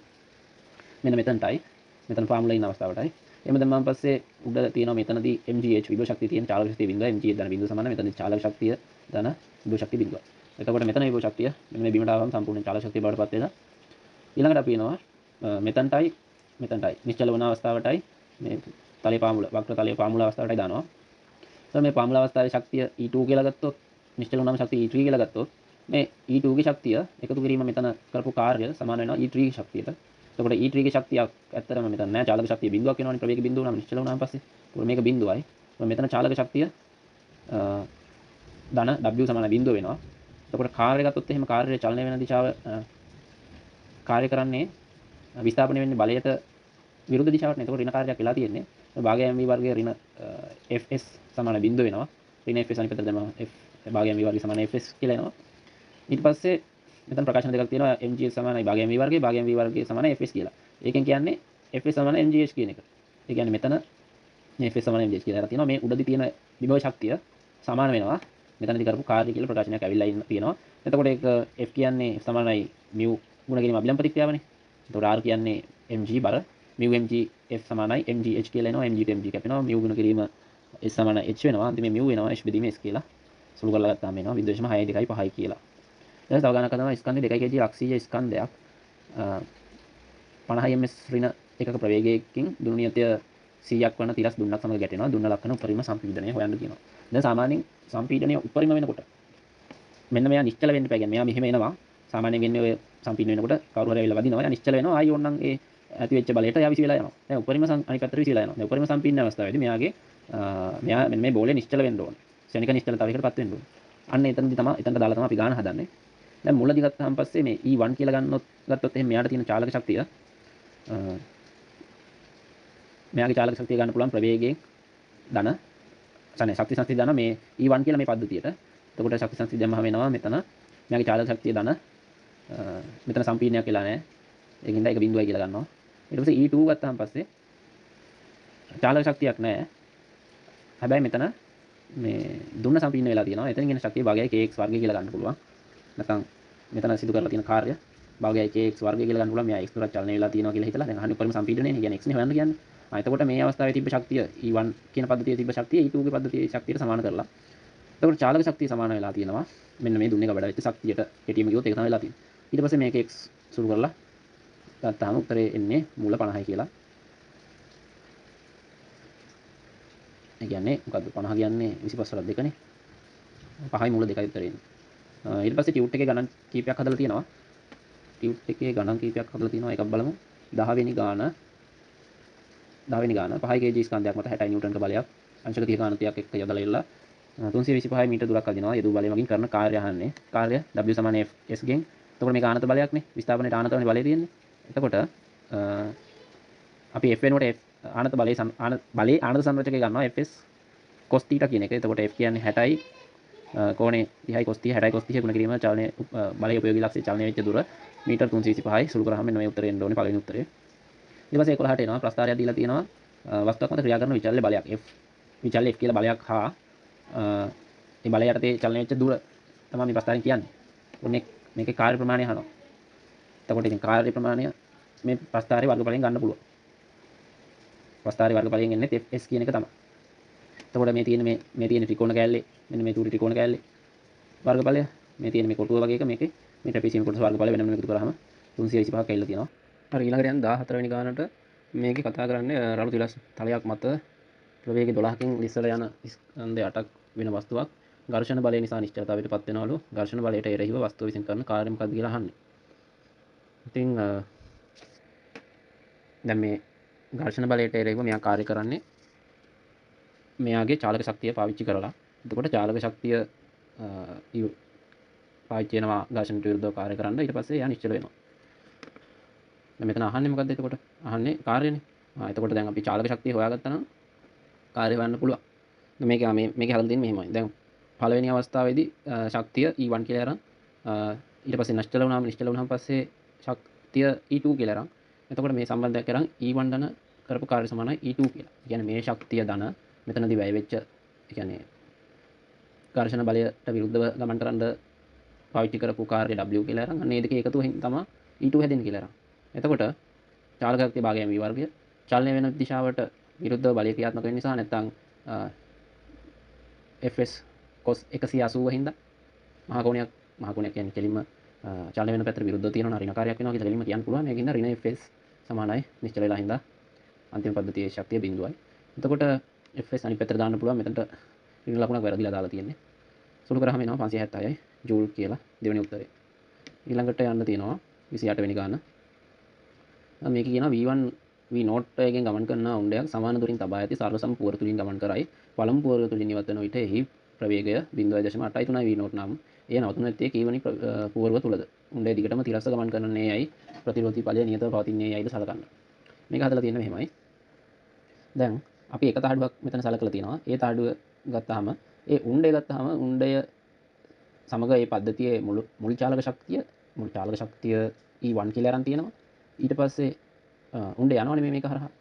මෙන්න මෙතනටයි. මෙතන ෆෝමියුලා ඉන්න අවස්ථාවටයි. එහෙම දැම්මම පස්සේ උඩ තියෙනවා මෙතනදී mgh විභව ශක්තිය තියෙන චාලක ශක්තිය බිඳුව mgh ධන බිඳුව සමාන මෙතනදී චාලක ශක්තිය ධන විභව ශක්තිය බිඳුව. එතකොට මෙතන විභව ශක්තිය මෙන්න මේ බිමට ආවම සම්පූර්ණ චාලක ශක්තිය බවට පත් වෙනවා. ඊළඟට අපි එනවා මෙතනටයි නිශ්චල වන අවස්ථාවටයි මේ තලයේ පාමුල වක්‍ර තලයේ පාමුල අවස්ථාවටයි දානවා. එතකොට මේ පාමුල අවස්ථාවේ ශක්තිය E2 කියලා ගත්තොත් නිශ්චල වුණාම ශක්තිය E3 කියලා ගත්තොත් මේ E2 ගේ ශක්තිය එකතු කිරීම මෙතන කරපු කාර්යය සමාන වෙනවා E3 ගේ ශක්තියට. එතකොට E3 ගේ ශක්තියක් ඇත්තටම මෙතන නෑ චාලක ශක්තිය බිඳුවක් වෙනවනේ ප්‍රවේග බිඳුව නම් නිශ්චල වුණාම පස්සේ. එතකොට මේක බිඳුවයි. මෙතන චාලක ශක්තිය ධන W සමාන බිඳුව වෙනවා. එතකොට කාර්යය ගත්තොත් එහෙම කාර්යය චලනය වෙන දිශාව කාර්ය කරන්නේ විස්ථාපනය වෙන්නේ බලයට විරුද්ධ දිශාවට. එතකොට ඍණ කාර්යයක් වෙලා තියෙන්නේ. භාගය mv වර්ගයේ ඍණ fs සමාන බිඳුව වෙනවා. ඍණ fs අනිත් පැත්තට දැම්මම f භාගය mv වර්ගය සමාන fs කියලා එනවා. ඊට පස්සේ මෙතන ප්‍රකාශන දෙකක් තියෙනවා mgs සමානයි භාගය mv වර්ගය භාගය mv වර්ගය සමානයි fs කියලා. ඒකෙන් කියන්නේ fs සමාන mgh කියන එක. ඒ කියන්නේ මෙතන මේ fs සමාන mgh කියලා තියෙනවා. මේ උඩදී තියෙන විභව ශක්තිය සමාන වෙනවා මෙතනදී කරපු කාර්ය කියලා ප්‍රකාශනයක් ඇවිල්ලා තියෙනවා. එතකොට ඒක f කියන්නේ සමානයි mu ගුණ කිරීම අභිලම්ප ප්‍රතික්‍රියාවනේ. එතකොට r කියන්නේ mg බර mu mg f සමානයි mgh කියලා එනවා. mg to mg කැපෙනවා. mu ගුණ කිරීම s සමාන h වෙනවා. අන්තිමේ mu වෙනවා h බෙදීම s කියලා. සුළු කරලා ගත්තාම එනවා 0.6225 කියලා. දැන් තව ගණනක් කරනවා ස්කන්ධ 2 kg අක්ෂීය ස්කන්ධයක් 50 ms ඍණ එකක ප්‍රවේගයකින් දුණු නියතය 100ක් වන තිරස් දුන්නක් සමග ගැටෙනවා. දුන්න ලක්ෂණ උපරිම සම්පීඩනය හොයන්න කියනවා. දැන් සාමාන්‍යයෙන් සම්පීඩනය උපරිම වෙනකොට මෙන්න මෙයා නිශ්චල වෙන්න එපා. කියන්නේ මෙයා මෙහෙම එනවා. සාමාන්‍යයෙන් වෙන්නේ ඔය සම්පීඩන වෙනකොට කවුරු හරි ඇවිල්ලා වදිනවා. එයා නිශ්චල වෙනවා. ආයි ඕනනම් ඒ ඇති වෙච්ච බලයට එයා විසිවිලා යනවා. දැන් උපරිම අනිත් පැත්තට විසිවිලා යනවා. දැන් උපරිම සම්පීඩන අවස්ථාවේදී මෙයාගේ මෙයා මෙන්න මේ බෝලේ නිශ්චල වෙන්න ඕනේ. ශනික නිශ්චලතාවයකටපත් වෙන්න ඕනේ. අන්න එතනදී තමයි එතනට දාලා තමයි අපි ගාන හදන්නේ. දැන් මුලදී ගත්තාම පස්සේ මේ E1 කියලා ගත්තොත් එහෙනම් මෙයාට තියෙන චාලක ශක්තිය මෙයාගේ චාලක ශක්තිය ගන්න පුළුවන් ප්‍රවේගයෙන් ධන ශක්ති සංස්ථිති ධන මේ E1 කියලා මේ පද්ධතියට. එතකොට ශක්ති සංස්ථිති දැම්මම වෙනවා මෙතන මෙයාගේ චාලක ශක්තිය ධන මෙතන සම්පීඩනයක් වෙලා නැහැ. ඒකින්ද ඒක බිඳුවයි කියලා ගන්නවා. ඊට පස්සේ E2 ගත්තාම පස්සේ චාලක ශක්තියක් නැහැ. හැබැයි මෙතන මේ දුන්න සම්පීඩන වෙලා තියෙනවා. එතනින් එන ශක්තිය භාගයයි kx වර්ගය කියලා ගන්න පුළුවන්. නැත්නම් මෙතන සිදු කරලා තියෙන කාර්ය භාගයයි kx වර්ගය කියලා ගන්න පුළුවන්. මෙයා x දුරක් චලනය වෙලා තියෙනවා කියලා හිතලා දැන් අහන්නේ උපරිම සම්පීඩනයනේ. කියන්නේ x නේ හොයන්න කියන්නේ. එතකොට මේ අවස්ථාවේ තිබ්බ ශක්තිය E1 කියන පද්ධතියේ තිබ්බ ශක්තිය E2 ගේ පද්ධතියේ ශක්තියට සමාන කරලා. එතකොට චාලක ශක්තිය සමාන වෙලා තියෙනවා. මෙන්න මේ දුන්නේ ගබඩ වෙච්ච ශක්තියට කෙටිම කිව්වොත් ඒක තමයි වෙලා තියෙන්නේ. ඊට පස්සේ මේක x සුළු කරලා ගත්තාම උත්තරේ එන්නේ මූල 50යි කියලා. ඒ කියන්නේ මොකද්ද 50 කියන්නේ 25 වලක් දෙකනේ. 5යි මූල 2යි උත්තරේ එන්නේ. ඊට පස්සේ ටියුට් එකේ ගණන් කීපයක් හදලා තියෙනවා. ටියුට් එකේ ගණන් කීපයක් හදලා තියෙනවා. එකක් බලමු. 10 වෙනි ගාන 5 kg ස්කන්ධයක් මත 60 නිව්ටන්ක බලයක් අංශක 30 ගානතියක් එක්ක යොදලා ඉල්ලා 325 මීටර දුරක් අදිනවා. යදු බලය මගින් කරන කාර්ය අහන්නේ. කාර්ය W සමාන F ගෙන්. එතකොට මේක ආනත බලයක්නේ. විස්ථාපනයේ ආනතවනේ බලය තියෙන්නේ. එතකොට අපි F වෙනුවට F ආනත බලයේ ආනත සංරචකය ගන්නවා Fs cos θ කියන එක. එතකොට F කියන්නේ 60යි කෝණේ 30යි cos 30 60යි cos 30 ගුණ කිරීම චලනයේ බලයේ උපයෝගී ලක්ෂ්‍ය චලනය වෙච්ච දුර මීටර 325යි සුළු කරාම මෙන්න මේ උත්තරේ එන්න ඕනේ පළවෙනි උත්තරේ. ඊට පස්සේ 11ට එනවා ප්‍රස්ථාරයක් දීලා තියෙනවා වස්තුවක් මත ක්‍රියා කරන විචල්්‍ය බලයක් F විචල්්‍ය F කියලා බලයක් හා මේ බලය යටතේ චලනය වෙච්ච දුර තමයි මේ ප්‍රස්ථාරයෙන් කියන්නේ. උන්නේ මේකේ කාර්ය ප්‍රමාණය අහනවා. එතකොට ඉතින් කාර්ය ප්‍රමාණය මේ ප්‍රස්ථාරයේ වර්ගඵලයෙන් ගන්න පුළුවන්. ප්‍රස්ථාරයේ වර්ගඵලයෙන් එන්නේ Fs කියන එක තමයි. එතකොට මේ තියෙන ත්‍රිකෝණ කෑල්ලේ මෙන්න මේ චූටි ත්‍රිකෝණ කෑල්ලේ වර්ගඵලය මේ තියෙන මේ කොටුව වගේ එක මේකේ මේ ට්‍රපීසියම් කොටස වර්ගඵලය වෙනම එකතු කරාම 325ක් ඇවිල්ලා තියෙනවා. හරි ඊළඟට යන 14 වෙනි ගානට මේකේ කතා කරන්නේ රළු තිලස් තලයක් මත ප්‍රවේගය 12කින් ඉස්සලා යන ස්කන්ධ 8ක් වෙන වස්තුවක් ඝර්ෂණ බලය නිසා නිශ්චලතාවයට පත් වෙනවලු. ඝර්ෂණ බලයට එරෙහිව වස්තුව විසින් කරන කාර්ය මොකක්ද කියලා අහන්නේ. ඉතින් දැන් මේ ඝර්ෂණ බලයට එරෙහිව මෙයා කාර්ය කරන්නේ මෙයාගේ චාලක ශක්තිය පාවිච්චි කරලා. එතකොට චාලක ශක්තිය පාවිච්චි වෙනවා ඝර්ෂණයට විරුද්ධව කාර්ය කරන්න. ඊට පස්සේ එයා නිශ්චල වෙනවා. දැන් මෙතන අහන්නේ මොකද්ද එතකොට? අහන්නේ කාර්යනේ. එතකොට දැන් අපි චාලක ශක්තිය හොයාගත්තා නම් කාර්ය වන්න පුළුවන්. මේක හදලා තියෙන්නේ මෙහෙමයි. දැන් පළවෙනි අවස්ථාවේදී ශක්තිය E1 කියලා අරන් ඊට පස්සේ නිශ්චල වුණාම පස්සේ ශක්තිය E2 කියලා අරන් එතකොට මේ සම්බන්ධයක් කරන් E1 ධන කරපු කාර්ය සමානයි E2 කියලා. ඒ කියන්නේ මේ ශක්තිය ධන මෙතනදී වැය වෙච්ච ඒ කියන්නේ ඝර්ෂණ බලයට විරුද්ධව ගමන් කරන්න පාවිච්චි කරපු කාර්ය W කියලා අරන් අන්න ඒ දෙකේ එකතුවෙන් තමයි E2 හැදෙන්නේ කියලා අරන්. එතකොට චාලක ශක්තිය භාගයම V වර්ගය චලනය වෙන දිශාවට විරුද්ධව බලය ක්‍රියාත්මක වෙන නිසා නැත්නම් Fs cos 180 හින්දා මහා කෝණයක් කියන්නේ කෙලින්ම චලනය වෙන පැත්තට විරුද්ධව තියෙනවා ඍණ කාර්යයක් වෙනවා කියලා කෙලින්ම කියන්න පුළුවන්. මේකින්ද ඍණ Fs සමානයි නිශ්චල වෙලා හින්දා අන්තිම පද්ධතියේ ශක්තිය බිඳුවයි. එතකොට Fs අනිත් පැත්තට දාන්න පුළුවන්. මෙතනට ඍණ ලකුණක් වැරදිලා දාලා තියෙන්නේ. සුළු කරාම එනවා 576යි ජූල් කියලා දෙවෙනි උත්තරේ. ඊළඟට යන්න තියෙනවා 28 වෙනි ගාන. මේක කියනවා V1 V0 එකෙන් ගමන් කරන උණ්ඩයක් සමාන දුරින් තබා ඇති සරල සම පුවර තුලින් ගමන් කරයි. පළමු පුවර තුලින් ඉවත් වන විට එහි ප්‍රවේගය 0.83 V0 නම් එය නවතුන ඇත්තේ කීවනි පුවරුව තුලද? උණ්ඩය දිගටම තිරස්ස ගමන් කරන්නේ යයි ප්‍රතිරෝධී ඵලය නියතව පවතින්නේ යයිද සලකන්න. මේක හදලා තියෙන්නේ මෙහෙමයි. දැන් අපි එක තාඩුවක් මෙතන සලකලා තියෙනවා. ඒ තාඩුව ගත්තාම ඒ උණ්ඩය ගත්තාම උණ්ඩය සමග ඒ පද්ධතියේ මුල් චාලක ශක්තිය E1 කියලා අරන් තියෙනවා. ඊට පස්සේ උණ්ඩය යනවනේ මේක හරහා.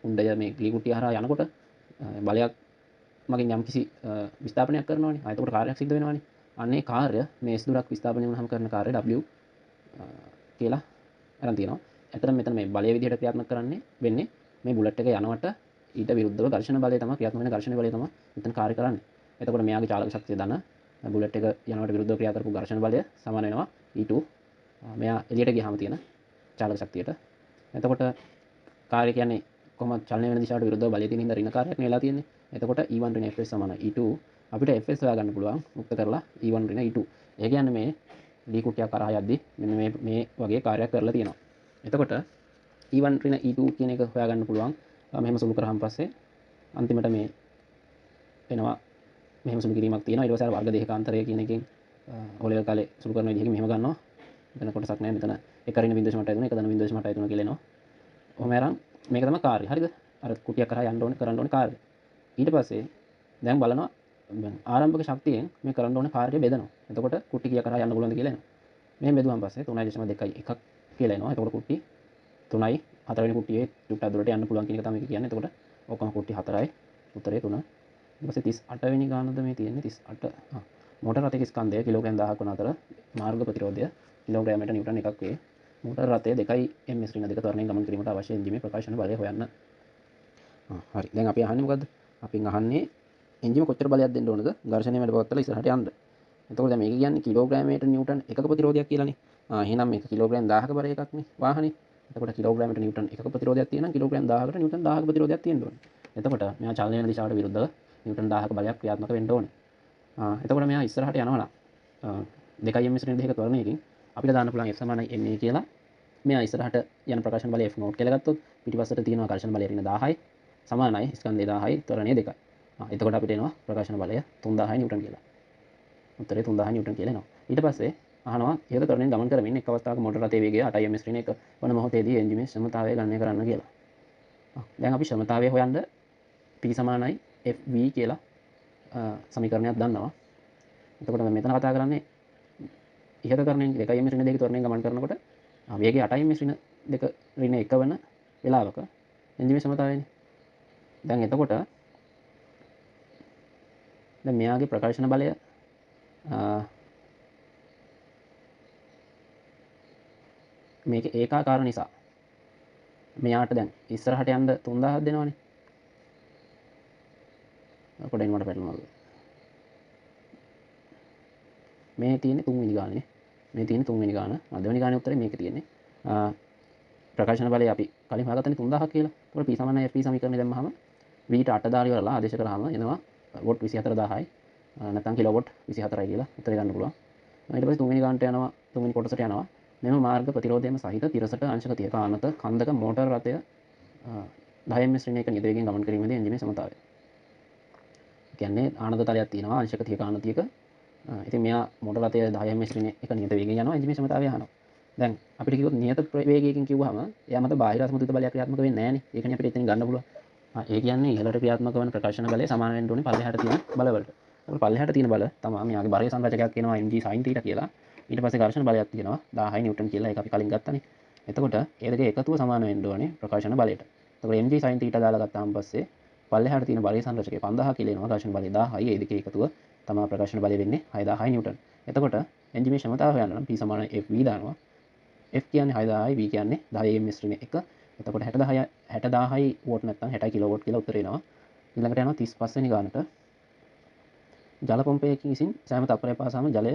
උණ්ඩය මේ ග්ලී කුට්ටිය හරහා යනකොට බලයක් මගින් යම්කිසි විස්ථාපනයක් කරනවානේ. එතකොට කාර්යයක් සිද්ධ වෙනවානේ. අන්නේ කාර්ය මේ S දුරක් විස්ථාපනය වුණාම කරන කාර්ය W කියලා අරන් තියෙනවා. ඇත්තටම මෙතන මේ බලය විදිහට ක්‍රියාත්මක කරන්නේ වෙන්නේ මේ බුලට් එක යනවට ඊට විරුද්ධව ඝර්ෂණ බලය තමයි ක්‍රියාත්මක වෙන ඝර්ෂණ බලය තමයි මෙතන කාර්ය කරන්නේ. එතකොට මෙයාගේ චාලක ශක්තිය ධන බුලට් එක යනවට විරුද්ධව ක්‍රියා කරපු ඝර්ෂණ බලය සමාන වෙනවා E2 මෙයා එළියට ගියාම තියෙන චාලක ශක්තියට. එතකොට කාර්ය කියන්නේ කොහොමද චලනය වෙන දිශාවට විරුද්ධව බලය තියෙන හින්දා ඍණ කාර්යයක් නෙලා තියෙන්නේ. එතකොට E1 ඍණ Fs සමාන E2 අපිට Fs හොයා ගන්න පුළුවන් මුක්ත කරලා E1 ඍණ E2. ඒ කියන්නේ මේ දී කුට්ටියක් කරා යද්දි මෙන්න මේ වගේ කාර්යයක් කරලා තියෙනවා. එතකොට E1 ඍණ E2 කියන එක හොයා ගන්න පුළුවන්. මෙහෙම සුළු කරාම පස්සේ අන්තිමට මේ එනවා මෙහෙම සුළු කිරීමක් තියෙනවා. ඊට පස්සේ අර වර්ග දෙකකාන්තරය කියන එකෙන් ඕලෙවල් කාලේ සුළු කරන විදිහකින් මෙහෙම ගන්නවා. මෙතන කොටසක් නැහැ. මෙතන එක ඍණ 0.83 එක ධන 0.83 කියලා එනවා. ඔහොම අරන් මේක තමයි කාර්යය. හරිද? අර කුටියක් කරා යන්න ඕනේ කරන්න ඕනේ කාර්යය. ඊට පස්සේ දැන් බලනවා ආරම්භක ශක්තියෙන් මේ කරන්න ඕනේ කාර්යය බෙදනවා. එතකොට කුටි කීයක් කරා යන්න පුළුවන්ද කියලා එනවා. මෙහෙම බෙදුවාන් පස්සේ 3.1 කියලා එනවා. එතකොට කුටි 3යි 4 වෙනි කුටියේ චුට්ටක් දුරට යන්න පුළුවන් කියන එක තමයි කියන්නේ. එතකොට ඔක්කොම කුටි 4යි උත්තරේ 3. ඊට පස්සේ 38 වෙනි ගානද මේ තියෙන්නේ 38. මෝටර රථයක ස්කන්ධය කිලෝග්‍රෑම් 1000ක් වන අතර මාර්ග ප්‍රතිරෝධය කිලෝග්‍රෑමයට නිව්ටන් එකක් වේ. මෝටර රථය 2යි ms ඍණ දෙක ත්වරණයෙන් ගමන් කිරීමට අවශ්‍ය එන්ජිමේ ප්‍රකාශන බලය හොයන්න. හරි. දැන් අපි අහන්නේ මොකද්ද? අපි අහන්නේ එන්ජිම කොච්චර බලයක් දෙන්න ඕනද ඝර්ෂණය වැඩ පවත්වලා ඉස්සරහට යන්න. එතකොට දැන් මේක කියන්නේ කිලෝග්‍රෑමයට නිව්ටන් එකක ප්‍රතිරෝධයක් කියලානේ. එහෙනම් මේක කිලෝග්‍රෑම් 1000ක බර එකක් නේ වාහනේ. එතකොට කිලෝග්‍රෑමයට නිව්ටන් එකක ප්‍රතිරෝධයක් තියෙනවා කිලෝග්‍රෑම් 1000කට නිව්ටන් 1000ක ප්‍රතිරෝධයක් තියෙන්න ඕනේ. එතකොට මෙයා චලනය වෙන දිශාවට විරුද්ධව නිව්ටන් 1000ක බලයක් ක්‍රියාත්මක වෙන්න ඕනේ. එතකොට මෙයා ඉස්සරහට යනවා නම් 2යි ms ඍණ දෙක ත්වරණයකින් අපිට දාන්න පුළුවන් F සමානයි ma කියලා. මෙයා ඉස්සරහට යන ප්‍රකාශන බලය F0 කියලා ගත්තොත් පිටිපස්සට තියෙනවා ඝර්ෂණ බලය ඍණ 1000යි සමානයි ස්කන්ධය 1000යි ත්වරණය 2යි. එතකොට අපිට එනවා ප්‍රකාශන බලය 3000යි නිව්ටන් කියලා. උත්තරේ 3000 නිව්ටන් කියලා එනවා. ඊට පස්සේ අහනවා ඉහත ත්වරණයෙන් ගමන් කරමින් එක් අවස්ථාවක මොටර රථයේ වේගය 8යි ms ඍණ 1 වන මොහොතේදී එන්ජිමේ ශ්‍රමතාවය ගණනය කරන්න කියලා. දැන් අපි ශ්‍රමතාවය හොයන්න P සමානයි FV කියලා සමීකරණයක් දන්නවා. එතකොට මෙතන කතා කරන්නේ ඉහත ත්වරණයෙන් 2යි ms ඍණ 2 ත්වරණයෙන් ගමන් කරනකොට වේගය 8යි ms ඍණ 2 ඍණ 1 වන වෙලාවක එන්ජිමේ ශ්‍රමතාවයනේ. දැන් එතකොට දැන් මෙයාගේ ප්‍රකාශන බලය මේක ඒකාකාර නිසා මෙයාට දැන් ඉස්සරහට යන්න 3000ක් දෙනවනේ. කොටෙන් මට පැටලුණා. මේ තියෙන්නේ 3 වෙනි ගානේ. මේ තියෙන්නේ 3 වෙනි ගාන. දෙවෙනි ගානේ උත්තරේ මේක තියෙන්නේ. ප්‍රකාශන බලය අපි කලින් හොයාගත්තනේ 3000ක් කියලා. ඒකට P සමානයි FP සමීකරණය දැම්මහම V ට 8 දාලා ඉවරලා ආදේශ කරාම එනවා වොට් 24000යි. නැත්නම් කිලෝවොට් 24යි කියලා උත්තරේ ගන්න පුළුවන්. ඊට පස්සේ 3 වෙනි ගානට යනවා 3 වෙනි කොටසට යනවා. මෙම මාර්ග ප්‍රතිරෝධයම සහිත තිරසට අංශක 30ක ආනත කන්දක මෝටර රථය 10 ms ශ්‍රේණියක නියත වේගයෙන් ගමන් කිරීමේදී එන්ජිමේ සමතාවය. කියන්නේ ආනත තලයක් තියෙනවා අංශක 30ක ආනතියක. ඉතින් මෙයා මෝටර රථය 10 ms ශ්‍රේණියක නියත වේගයෙන් යනවා එන්ජිමේ සමතාවය අහනවා. දැන් අපිට කිව්වොත් නියත වේගයකින් කිව්වහම එයා මත බාහිර අසමතුලිත බලයක් ක්‍රියාත්මක වෙන්නේ නැහැ නේ. ඒකනේ අපිට එතනින් ගන්න පුළුවන්. ඒ කියන්නේ ඉහළට ක්‍රියාත්මක වන ප්‍රකාශන බලය සමාන වෙන්න ඕනේ පල්ලෙහාට තියෙන බලවලට. ඔය පල්ලෙහාට තියෙන බල තමයි මෙයාගේ බරය සංරචකයක් කියනවා mg sin θ කියලා. ඊට පස්සේ ඝර්ෂණ බලයක් තියෙනවා 1000 නිව්ටන් කියලා. ඒක අපි කලින් ගත්තනේ. එතකොට ඒ දෙක එකතුව සමාන වෙන්න ඕනේ ප්‍රකාශන බලයට. එතකොට mg sin θ දාලා ගත්තාම පස්සේ පල්ලෙහාට තියෙන බරය සංරචකය 5000 කියලා එනවා. ඝර්ෂණ බලය 1000යි. ඒ දෙකේ එකතුව තමයි ප්‍රකාශන බලය වෙන්නේ 6000 නිව්ටන්. එතකොට එන්ජිමේ ක්ෂමතාව හොයන්න නම් P සමාන FV දානවා. F කියන්නේ 6000යි, V කියන්නේ 10 ms ඍණ 1. එතකොට 60000යි වෝට් නැත්නම් 60 කිලෝවෝට් කියලා උත්තර එනවා. ඊළඟට යනවා 35 වෙනි ගානට. ජල පොම්පයකින් විසින් සෑම තප්පරයක් පාසාම ජලය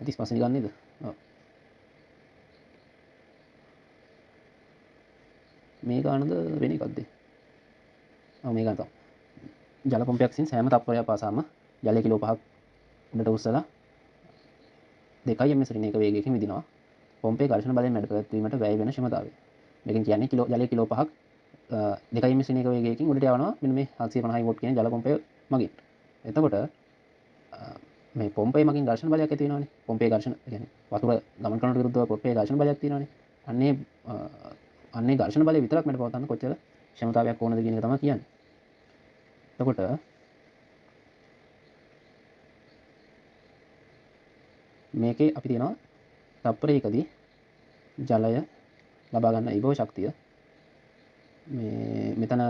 35 වෙනි ගාන නේද? ඔව්. මේ ගානද වෙන එකක්ද? ඔව් මේ ගාන තමයි. ජල පොම්පයක් විසින් සෑම තප්පරයක් පාසාම ජලය කිලෝ 5ක් උඩට උස්සලා 2 ms ඍණ 1 වේගයකින් විදිනවා. පොම්පේ ඝර්ෂණ බලයෙන් මැඩ පැවැත්වීමට වැය වෙන ක්ෂමතාවය. මේකෙන් කියන්නේ ජලය කිලෝ 5ක් 2 ms ඍණ 1 වේගයකින් උඩට යවනවා මෙන්න මේ 750 වෝල්ට් කියන ජල පොම්පය මගින්. එතකොට මේ පොම්පේ මගින් ඝර්ෂණ බලයක් ඇති වෙනවානේ. පොම්පේ ඝර්ෂණ කියන්නේ වතුර ගමන් කරනට විරුද්ධව පොම්පේ ඝර්ෂණ බලයක් තියෙනවානේ. අන්නේ ඝර්ෂණ බලය විතරක් මැඩ පවත්වන්න කොච්චර ක්ෂමතාවයක් ඕනද කියන එක තමයි කියන්නේ. එතකොට මේකේ අපි තියෙනවා තප්පරයකදී ජලය ලබා ගන්න ඉබෝ ශක්තිය මේ මෙතන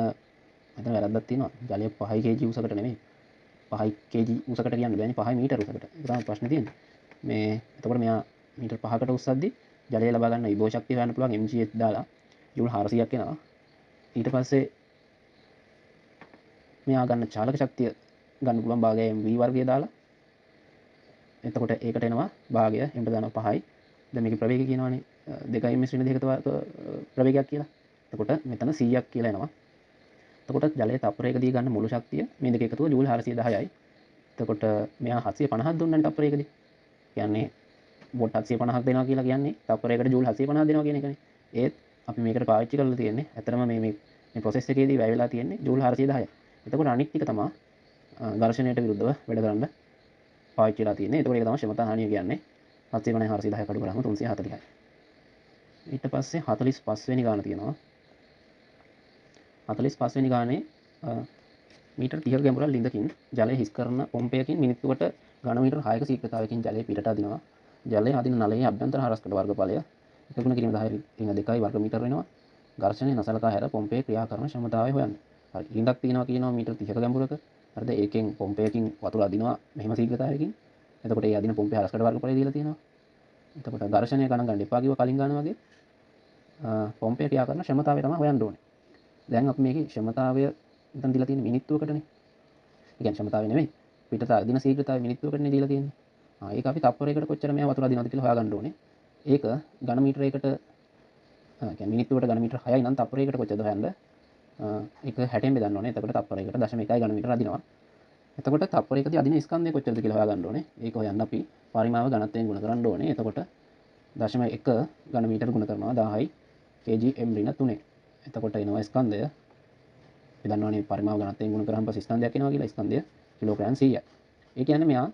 වැරද්දක් තියෙනවා. ජලය 5 kg උසකට නෙමෙයි 5 kg උසකට කියන්න බෑනේ 5 මීටර උසකට. ඒක තමයි ප්‍රශ්නේ තියෙන්නේ. මේ එතකොට මෙයා මීටර 5කට උස්සද්දි ජලය ලබා ගන්න ඉබෝ ශක්තිය හොයන්න පුළුවන් mgh දාලා ජූල් 400ක් එනවා. ඊට පස්සේ මෙයා ගන්න චාලක ශක්තිය ගන්න පුළුවන් භාගය mv වර්ගය දාලා. එතකොට ඒකට එනවා භාගය mට දානවා 5යි. දැන් මේකේ ප්‍රවේගය කියනවානේ 2 ms ඍණ 2ක ප්‍රවේගයක් කියලා. එතකොට මෙතන 100ක් කියලා එනවා. එතකොට ජලයේ තප්පරයකදී ගන්න මුළු ශක්තිය මේ දෙක එකතුව ජූල් 410යි. එතකොට මෙයා 750ක් දුන්නානේ තප්පරයකදී. කියන්නේ වෝට් 750ක් දෙනවා කියලා කියන්නේ තප්පරයකට ජූල් 750ක් දෙනවා කියන එකනේ. ඒත් අපි මේකට පාවිච්චි කරලා තියෙන්නේ ඇත්තටම මේ ප්‍රොසෙස් එකේදී වැය වෙලා තියෙන්නේ ජූල් 410යි. එතකොට අනිත් ටික තමයි ඝර්ෂණයට විරුද්ධව වැඩ කරන්න පාවිච්චි වෙලා තියෙන්නේ. එතකොට ඒක තමයි ක්ෂමතා හානිය කියන්නේ. 750 410 අඩු කරාම 340යි. ඊට පස්සේ 45 වෙනි ගාන තියෙනවා. 45 වෙනි ගානේ මීටර් 30ක ගැඹුරක් ලිඳකින් ජලය හිස් කරන පොම්පයකින් මිනිත්තුවට ඝන මීටර් 6ක ශීඝ්‍රතාවයකින් ජලය පිටට අදිනවා. ජලය අදින නලයේ අභ්‍යන්තර හරස්කඩ වර්ගඵලය 1/10 වර්ග මීටර වෙනවා. ඝර්ෂණය නොසලකා හැර පොම්පයේ ක්‍රියා කරන ක්ෂමතාවය හොයන්න. හරි. ලිඳක් තියෙනවා කියනවා මීටර් 30ක ගැඹුරක. හරිද? ඒකෙන් පොම්පයකින් වතුර අදිනවා මෙහෙම ශීඝ්‍රතාවයකින්. එතකොට ඒ අදින පොම්පේ හරස්කඩ වර්ගඵලය දීලා තියෙනවා. එතකොට ඝර්ෂණය ගණන් ගන්න එපා කිව්ව කලින් ගන්න වගේ පොම්පේ ක්‍රියා කරන ක්ෂමතාවය තමයි හොයන්න ඕනේ. දැන් අපි මේකේ ක්ෂමතාවය මෙතන දීලා තියෙන්නේ මිනිත්තුවකටනේ. ඒ කියන්නේ ක්ෂමතාවය නෙමෙයි. පිටත අදින ශීඝ්‍රතාවය මිනිත්තුවකටනේ දීලා තියෙන්නේ. ඒක අපි තප්පරයකට කොච්චර මෙයා වතුර අදිනවද කියලා හොයාගන්න ඕනේ. ඒක ඝන මීටරයකට කියන්නේ මිනිත්තුවට ඝන මීටර 6යි නම් තප්පරයකට කොච්චරද හොයන්න. ඒක 60ෙන් බෙදන්න ඕනේ. එතකොට තප්පරයකට 0.1 ඝන මීටර අදිනවා. එතකොට තප්පරයකදී අදින ස්කන්ධය කොච්චරද කියලා හොයාගන්න ඕනේ. ඒක හොයන්න අපි පරිමාව ඝනත්වයෙන් ගුණ කරන්න ඕනේ. එතකොට 0.1 ඝන මීටර ගුණ කරනවා 1000යි kgm ඍණ 3. එතකොට එනවා ස්කන්ධය. අපි දන්නවනේ පරිමාව ඝනත්වයෙන් ගුණ කරාම පස්සේ ස්කන්ධයක් එනවා කියලා. ස්කන්ධය කිලෝග්‍රෑම් 100යි. ඒ කියන්නේ මෙයා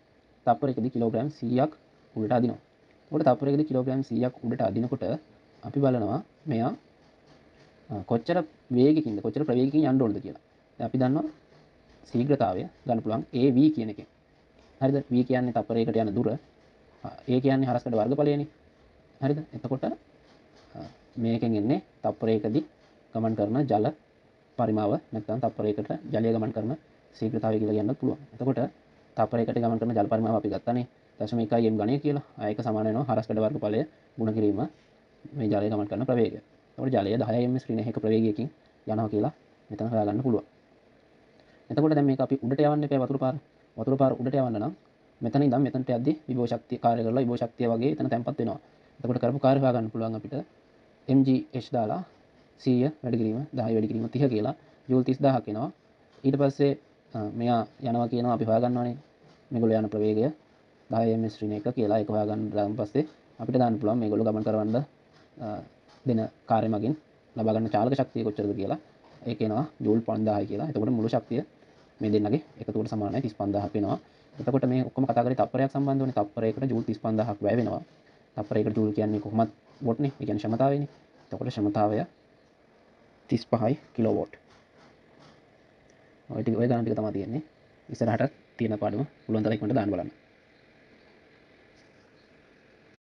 තප්පරයකදී කිලෝග්‍රෑම් 100ක් උඩට අදිනවා. එතකොට තප්පරයකදී කිලෝග්‍රෑම් 100ක් උඩට අදිනකොට අපි බලනවා මෙයා කොච්චර වේගකින්ද කොච්චර ප්‍රවේගකින් යන්න ඕනද කියලා. දැන් අපි දන්නවා ශීඝ්‍රතාවය ගන්න පුළුවන් AV කියන එකෙන්. හරිද? V කියන්නේ තප්පරයකට යන දුර. A කියන්නේ හරස්කඩ වර්ගඵලයනේ. හරිද? එතකොට මේකෙන් එන්නේ තප්පරයකදී ගමන් කරන ජල පරිමාව නැත්නම් තප්පරයකට ජලය ගමන් කරන ශීඝ්‍රතාවය කියලා කියන්නත් පුළුවන්. එතකොට තප්පරයකට ගමන් කරන ජල පරිමාව අපි ගත්තානේ 0.1 m ඝනය කියලා. ඒක සමාන වෙනවා හරස්කඩ වර්ගඵලය ගුණ කිරීම මේ ජලය ගමන් කරන ප්‍රවේගය. එතකොට ජලය 10 ms ඍණ 1 ප්‍රවේගයකින් යනවා කියලා මෙතන හොයාගන්න පුළුවන්. එතකොට දැන් මේක අපි උඩට යවන්න එපා වතුර පාර. වතුර පාර උඩට යවන්න නම් මෙතන ඉඳන් මෙතනට යද්දි විභව ශක්තිය කාර්ය කරලා විභව ශක්තිය වගේ එතන තැම්පත් වෙනවා. එතකොට කරපු කාර්ය හොයාගන්න පුළුවන් අපිට mgh දාලා 100 වැඩි කිරීම 10 වැඩි කිරීම 30 කියලා ජූල් 30000ක් එනවා. ඊට පස්සේ මෙයා යනවා කියනවා අපි හොයාගන්නවානේ මේගොල්ලෝ යන ප්‍රවේගය 10 ms ඍණ 1 කියලා. ඒක හොයාගන්න ඊට පස්සේ අපිට දාන්න පුළුවන් මේගොල්ලෝ ගමන් කරවන්න දෙන කාර්ය මගින් ලබා ගන්න චාලක ශක්තිය කොච්චරද කියලා. ඒක එනවා ජූල් 5000යි කියලා. එතකොට මුළු ශක්තිය මේ දෙන්නගේ එකතුවට සමානයි 35000ක් වෙනවා. එතකොට මේ ඔක්කොම කතා කරේ තප්පරයක් සම්බන්ධවනේ. තප්පරයකට ජූල් 35000ක් වැය වෙනවා. තප්පරයකට ජූල් කියන්නේ කොහොමද වෝට්නේ. ඒ කියන්නේ ක්ෂමතාවයනේ. එතකොට ක්ෂමතාවය 35යි කිලෝවෝට්. ඔය ගණන් ටික තමයි තියෙන්නේ. ඉස්සරහට තියෙන පාඩම පුළුවන් තරම් ඉක්මනට දාන්න බලන්න.